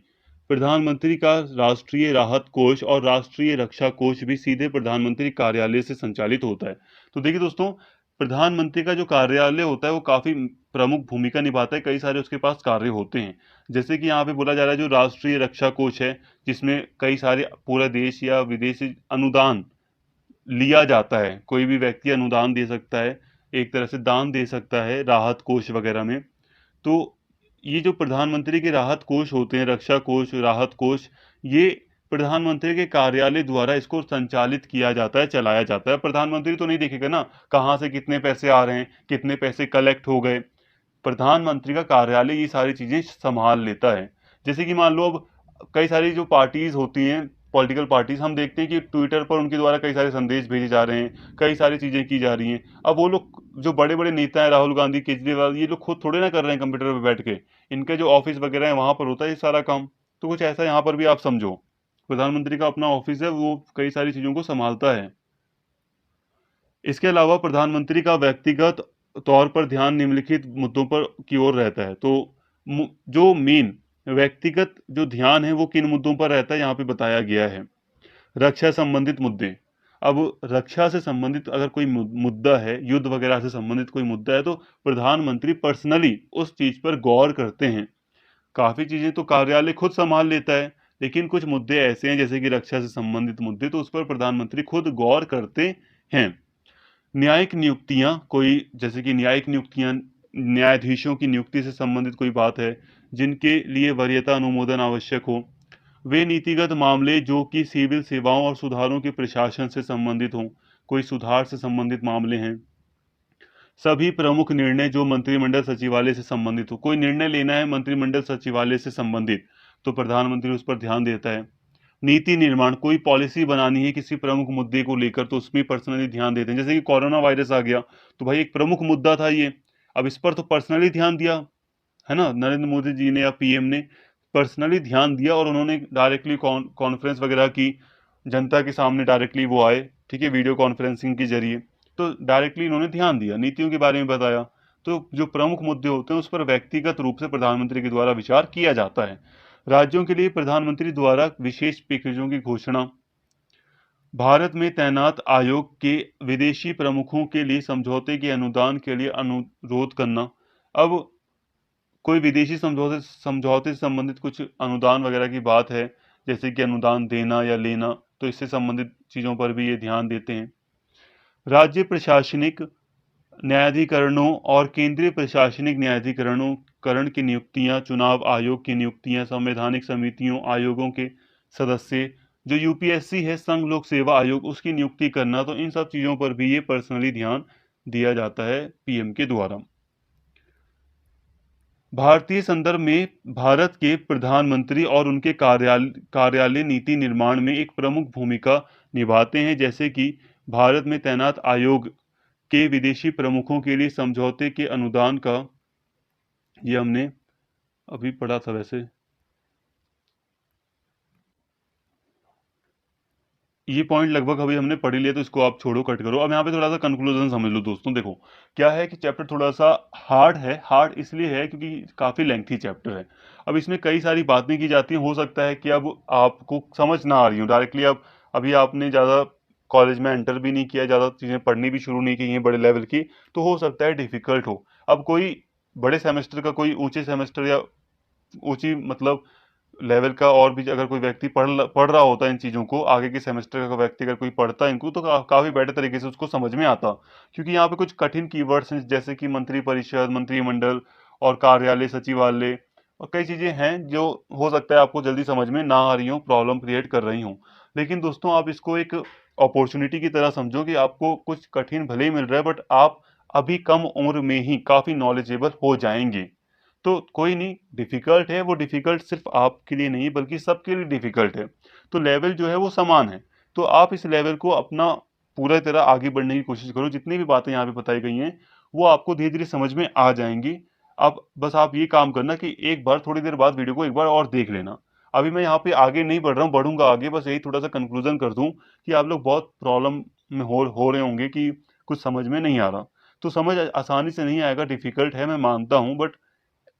प्रधानमंत्री का राष्ट्रीय राहत कोष और राष्ट्रीय रक्षा कोष भी सीधे प्रधानमंत्री कार्यालय से संचालित होता है। तो देखिए दोस्तों, प्रधानमंत्री का जो कार्यालय होता है वो काफी प्रमुख भूमिका निभाता है, कई सारे उसके पास कार्य होते हैं। जैसे कि यहाँ पे बोला जा रहा है जो राष्ट्रीय रक्षा कोष है, जिसमें कई सारे पूरा देश या विदेशी अनुदान लिया जाता है। कोई भी व्यक्ति अनुदान दे सकता है, एक तरह से दान दे सकता है राहत कोष वगैरह में। तो ये जो प्रधानमंत्री के राहत कोष होते हैं, रक्षा कोष, राहत कोष, ये प्रधानमंत्री के कार्यालय द्वारा इसको संचालित किया जाता है, चलाया जाता है। प्रधानमंत्री तो नहीं देखेगा ना कहाँ से कितने पैसे आ रहे हैं, कितने पैसे कलेक्ट हो गए। प्रधानमंत्री का कार्यालय ये सारी चीजें संभाल लेता है। जैसे कि मान लो अब कई सारी जो पार्टीज होती हैं, पॉलिटिकल पार्टीज, हम देखते हैं कि ट्विटर पर उनके द्वारा कई सारे संदेश भेजे जा रहे हैं, कई सारी चीजें की जा रही हैं। अब वो लोग जो बड़े बड़े नेता हैं, राहुल गांधी, केजरीवाल, ये लोग खुद थोड़े ना कर रहे हैं कंप्यूटर पर बैठ के। इनके जो ऑफिस वगैरह है वहां पर होता है ये सारा काम। तो कुछ ऐसा यहाँ पर भी आप समझो, प्रधानमंत्री का अपना ऑफिस है, वो कई सारी चीजों को संभालता है। इसके अलावा प्रधानमंत्री का व्यक्तिगत तौर पर ध्यान निम्नलिखित मुद्दों पर की ओर रहता है। तो जो मेन व्यक्तिगत जो ध्यान है वो किन मुद्दों पर रहता है यहाँ पे बताया गया है। रक्षा संबंधित मुद्दे। अब रक्षा से संबंधित अगर कोई मुद्दा है, युद्ध वगैरह से संबंधित कोई मुद्दा है, तो प्रधानमंत्री पर्सनली उस चीज पर गौर करते हैं। काफी चीजें तो कार्यालय खुद संभाल लेता है, लेकिन कुछ मुद्दे ऐसे हैं जैसे कि रक्षा से संबंधित मुद्दे, तो उस पर प्रधानमंत्री खुद गौर करते हैं। न्यायिक नियुक्तियां, कोई जैसे कि न्यायिक नियुक्तियां, न्यायाधीशों की नियुक्ति से संबंधित कोई बात है जिनके लिए वरीयता अनुमोदन आवश्यक हो। वे नीतिगत मामले जो कि सिविल सेवाओं और सुधारों के प्रशासन से संबंधित हों, कोई सुधार से संबंधित मामले हैं। सभी प्रमुख निर्णय जो मंत्रिमंडल सचिवालय से संबंधित हो, कोई निर्णय लेना है मंत्रिमंडल सचिवालय से संबंधित, तो प्रधानमंत्री उस पर ध्यान देता है। नीति निर्माण, कोई पॉलिसी बनानी है किसी प्रमुख मुद्दे को लेकर, तो उसमें पर्सनली ध्यान देते हैं। जैसे कि कोरोना वायरस आ गया, तो भाई एक प्रमुख मुद्दा था ये, अब इस पर तो पर्सनली ध्यान दिया है ना, नरेंद्र मोदी जी ने या पीएम ने पर्सनली ध्यान दिया और उन्होंने डायरेक्टली कॉन्फ्रेंस वगैरह की, जनता के सामने डायरेक्टली वो आए, ठीक है, वीडियो कॉन्फ्रेंसिंग के जरिए। तो डायरेक्टली इन्होंने ध्यान दिया, नीतियों के बारे में बताया। तो जो प्रमुख मुद्दे होते हैं उस पर व्यक्तिगत रूप से प्रधानमंत्री के द्वारा विचार किया जाता है। राज्यों के लिए प्रधानमंत्री द्वारा विशेष पैकेजों की घोषणा। भारत में तैनात आयोग के विदेशी प्रमुखों के लिए समझौते के अनुदान के लिए अनुरोध करना। अब कोई विदेशी समझौते समझौते से संबंधित कुछ अनुदान वगैरह की बात है, जैसे कि अनुदान देना या लेना, तो इससे संबंधित चीजों पर भी ये ध्यान देते हैं। राज्य प्रशासनिक न्यायाधिकरणों और केंद्रीय प्रशासनिक न्यायाधिकरणों करण की नियुक्तियां, चुनाव आयोग की नियुक्तियां, संवैधानिक समितियों आयोगों के सदस्य, जो यूपीएससी है, संघ लोक सेवा आयोग, उसकी नियुक्ति करना, तो इन सब चीजों पर भी ये पर्सनली ध्यान दिया जाता है पीएम के द्वारा। भारतीय संदर्भ में भारत के प्रधानमंत्री और उनके कार्यालय नीति निर्माण में एक प्रमुख भूमिका निभाते हैं। जैसे कि भारत में तैनात आयोग के विदेशी प्रमुखों के लिए समझौते के अनुदान का, ये हमने अभी पढ़ा था वैसे, ये पॉइंट लगभग अभी हमने पढ़ ही लिया, तो इसको आप छोड़ो, कट करो। अब यहाँ पे थोड़ा सा कंक्लूजन समझ लो दोस्तों। देखो क्या है कि चैप्टर थोड़ा सा हार्ड है, हार्ड इसलिए है क्योंकि काफी लेंथी चैप्टर है। अब इसमें कई सारी बातें की जाती हैं, हो सकता है कि अब आपको समझ ना आ रही हो डायरेक्टली। अब अभी आपने ज्यादा कॉलेज में एंटर भी नहीं किया, ज्यादा चीजें पढ़नी भी शुरू नहीं की हैं बड़े लेवल की, तो हो सकता है डिफिकल्ट हो। अब कोई बड़े सेमेस्टर का, कोई ऊंचे सेमेस्टर या ऊंची मतलब लेवल का और भी अगर कोई व्यक्ति पढ़ रहा होता है इन चीज़ों को, आगे के सेमेस्टर का व्यक्ति अगर कोई पढ़ता है इनको, तो काफ़ी बेटर तरीके से उसको समझ में आता। क्योंकि यहाँ पे कुछ कठिन कीवर्ड्स हैं जैसे कि मंत्रिपरिषद, मंत्रिमंडल और कार्यालय, सचिवालय, और कई चीज़ें हैं जो हो सकता है आपको जल्दी समझ में ना आ रही हो, प्रॉब्लम क्रिएट कर रही हूँ। लेकिन दोस्तों आप इसको एक अपॉर्चुनिटी की तरह समझो कि आपको कुछ कठिन भले ही मिल रहा है, बट आप अभी कम उम्र में ही काफ़ी नॉलेजेबल हो जाएंगे। तो कोई नहीं, डिफिकल्ट है वो, डिफिकल्ट सिर्फ आपके लिए नहीं बल्कि सबके लिए डिफिकल्ट है। तो लेवल जो है वो समान है, तो आप इस लेवल को अपना पूरा तरह आगे बढ़ने की कोशिश करो। जितनी भी बातें यहाँ पे बताई गई हैं वो आपको धीरे धीरे समझ में आ जाएंगी। अब बस आप ये काम करना कि एक बार थोड़ी देर बाद वीडियो को एक बार और देख लेना। अभी मैं यहाँ पे आगे नहीं बढ़ रहा हूँ, बढ़ूंगा आगे, बस यही थोड़ा सा कंक्लूजन कर दूं कि आप लोग बहुत प्रॉब्लम में हो रहे होंगे कि कुछ समझ में नहीं आ रहा। तो समझ आसानी से नहीं आएगा, डिफिकल्ट है मैं मानता हूँ, बट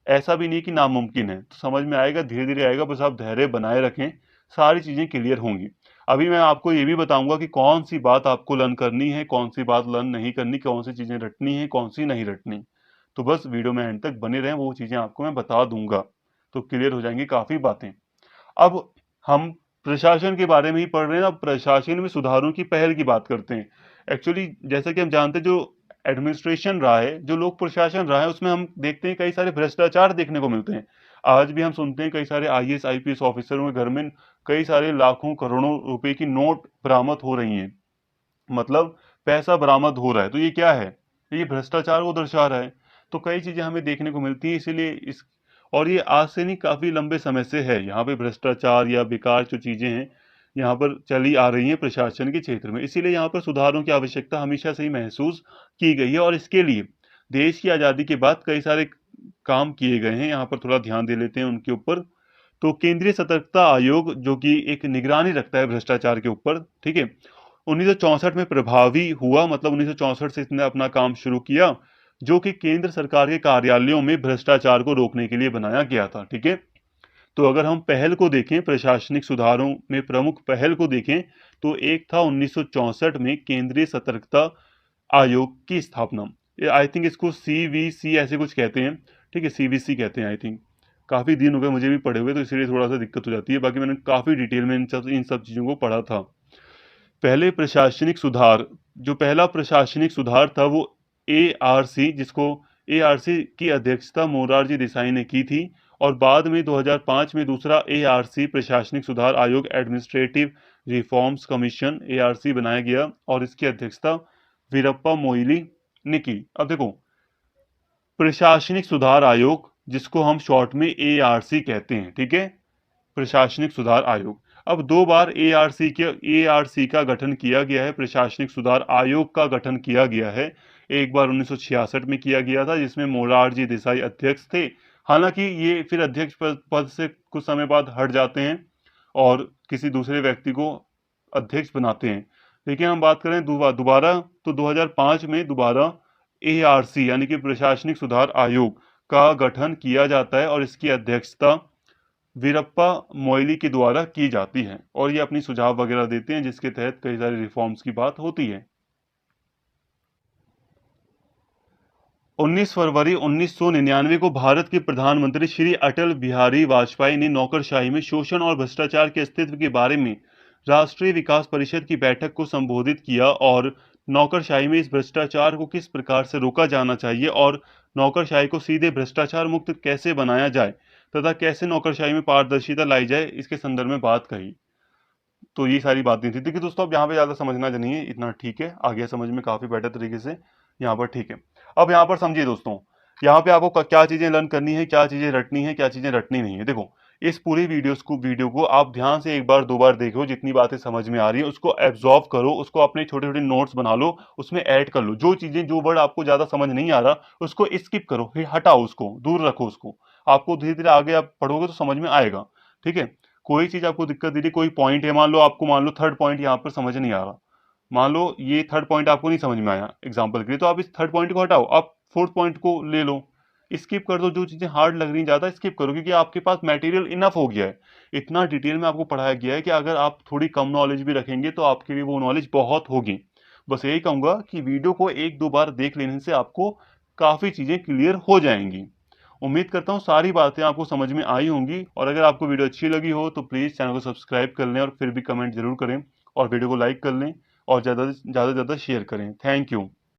ऐसा भी नहीं कि नामुमकिन है। तो समझ में आएगा, धीरे धीरे आएगा, बस आप धैर्य बनाए रखें, सारी चीजें क्लियर होंगी। अभी मैं आपको ये भी बताऊंगा कि कौन सी बात आपको लर्न करनी है, कौन सी बात लर्न नहीं करनी, कौन सी चीजें रटनी है, कौन सी नहीं रटनी। तो बस वीडियो में एंड तक बने रहें, वो चीजें आपको मैं बता दूंगा, तो क्लियर हो जाएंगी काफी बातें। अब हम प्रशासन के बारे में ही पढ़ रहे हैं, अब प्रशासन में सुधारों की पहल की बात करते हैं। एक्चुअली जैसा कि हम जानते हैं, जो एडमिनिस्ट्रेशन रहा है, जो लोक प्रशासन रहा है, उसमें हम देखते हैं कई सारे भ्रष्टाचार देखने को मिलते हैं। आज भी हम सुनते हैं कई सारे आईएएस आईपीएस ऑफिसरों के घर में कई सारे लाखों करोड़ों रुपए की नोट बरामद हो रही हैं, मतलब पैसा बरामद हो रहा है। तो ये क्या है? ये भ्रष्टाचार को दर्शा रहा है। तो कई चीजें हमें देखने को मिलती हैं, इसीलिए इस और ये आज से नहीं, काफी लंबे समय से है यहाँ पे भ्रष्टाचार या बेकार जो चीजें हैं यहाँ पर चली आ रही हैं प्रशासन के क्षेत्र में। इसीलिए यहाँ पर सुधारों की आवश्यकता हमेशा से ही महसूस की गई है, और इसके लिए देश की आजादी के बाद कई सारे काम किए गए हैं। यहाँ पर थोड़ा ध्यान दे लेते हैं उनके ऊपर। तो केंद्रीय सतर्कता आयोग, जो कि एक निगरानी रखता है भ्रष्टाचार के ऊपर, ठीक है, 1964 में प्रभावी हुआ, मतलब 1964 से इसने अपना काम शुरू किया, जो कि केंद्र सरकार के कार्यालयों में भ्रष्टाचार को रोकने के लिए बनाया गया था। ठीक है, तो अगर हम पहल को देखें, प्रशासनिक सुधारों में प्रमुख पहल को देखें, तो एक था 1964 में केंद्रीय सतर्कता आयोग की स्थापना। आई थिंक इसको सीवीसी ऐसे कुछ कहते हैं, ठीक है, सीवीसी कहते हैं आई थिंक। काफी दिन हो गए मुझे भी पढ़े हुए, तो इसलिए थोड़ा सा दिक्कत हो जाती है, बाकी मैंने काफी डिटेल में इन सब चीजों को पढ़ा था। पहले प्रशासनिक सुधार, जो पहला प्रशासनिक सुधार था वो एआरसी, जिसको एआरसी की अध्यक्षता मोरारजी देसाई ने की थी, और बाद में 2005 में दूसरा एआरसी प्रशासनिक सुधार आयोग, एडमिनिस्ट्रेटिव रिफॉर्म्स कमीशन एआरसी बनाया गया, और इसकी अध्यक्षता वीरप्पा मोइली ने की। अब देखो, प्रशासनिक सुधार आयोग, जिसको हम शॉर्ट में एआरसी कहते हैं, ठीक है, प्रशासनिक सुधार आयोग। अब दो बार एआरसी का गठन किया गया है, प्रशासनिक सुधार आयोग का गठन किया गया है। एक बार 1966 में किया गया था, जिसमें मोरारजी देसाई अध्यक्ष थे। हालांकि ये फिर अध्यक्ष पद से कुछ समय बाद हट जाते हैं और किसी दूसरे व्यक्ति को अध्यक्ष बनाते हैं। लेकिन हम बात करें दोबारा, तो 2005 में दोबारा एआरसी यानी कि प्रशासनिक सुधार आयोग का गठन किया जाता है, और इसकी अध्यक्षता वीरप्पा मोइली के द्वारा की जाती है, और ये अपनी सुझाव वगैरह देते हैं, जिसके तहत कई सारे रिफॉर्म्स की बात होती है। 19 फरवरी 1999 को भारत के प्रधानमंत्री श्री अटल बिहारी वाजपेयी ने नौकरशाही में शोषण और भ्रष्टाचार के अस्तित्व के बारे में राष्ट्रीय विकास परिषद की बैठक को संबोधित किया, और नौकरशाही में इस भ्रष्टाचार को किस प्रकार से रोका जाना चाहिए, और नौकरशाही को सीधे भ्रष्टाचार मुक्त कैसे बनाया जाए, तथा कैसे नौकरशाही में पारदर्शिता लाई जाए, इसके संदर्भ में बात कही। तो ये सारी बातें थी। देखिए दोस्तों, अब यहाँ पे ज़्यादा समझना नहीं है, इतना ठीक है, आ गया समझ में काफ़ी बेटर तरीके से यहाँ पर, ठीक है। अब यहाँ पर समझिए दोस्तों, यहाँ पे आपको क्या चीज़ें लर्न करनी है, क्या चीज़ें रटनी है, क्या चीज़ें रटनी नहीं है। देखो, इस पूरी वीडियो को आप ध्यान से एक बार दो बार देखो, जितनी बातें समझ में आ रही है उसको एब्जॉर्व करो, उसको अपने छोटे छोटे नोट्स बना लो, उसमें ऐड कर लो। जो चीज़ें, जो वर्ड आपको ज़्यादा समझ नहीं आ रहा, उसको स्किप करो, हटाओ, उसको दूर रखो उसको। आपको धीरे धीरे आगे आप पढ़ोगे तो समझ में आएगा, ठीक है। कोई चीज आपको दिक्कत दे रही, कोई पॉइंट है, मान लो थर्ड पॉइंट यहाँ पर समझ नहीं आ रहा, मान लो ये थर्ड पॉइंट आपको नहीं समझ में आया एग्जांपल के लिए, तो आप इस थर्ड पॉइंट को हटाओ, आप फोर्थ पॉइंट को ले लो, स्किप कर दो। जो चीजें हार्ड लग रही ज्यादा स्किप करो, क्योंकि आपके पास मटेरियल इनफ हो गया है। इतना डिटेल में आपको पढ़ाया गया है कि अगर आप थोड़ी कम नॉलेज भी रखेंगे तो आपके लिए वो नॉलेज बहुत होगी। बस यही कहूंगा कि वीडियो को एक दो बार देख लेने से आपको काफी चीजें क्लियर हो जाएंगी। उम्मीद करता हूँ सारी बातें आपको समझ में आई होंगी, और अगर आपको वीडियो अच्छी लगी हो तो प्लीज़ चैनल को सब्सक्राइब कर लें, और फिर भी कमेंट जरूर करें, और वीडियो को लाइक कर लें, और ज़्यादा से ज़्यादा शेयर करें। Thank you.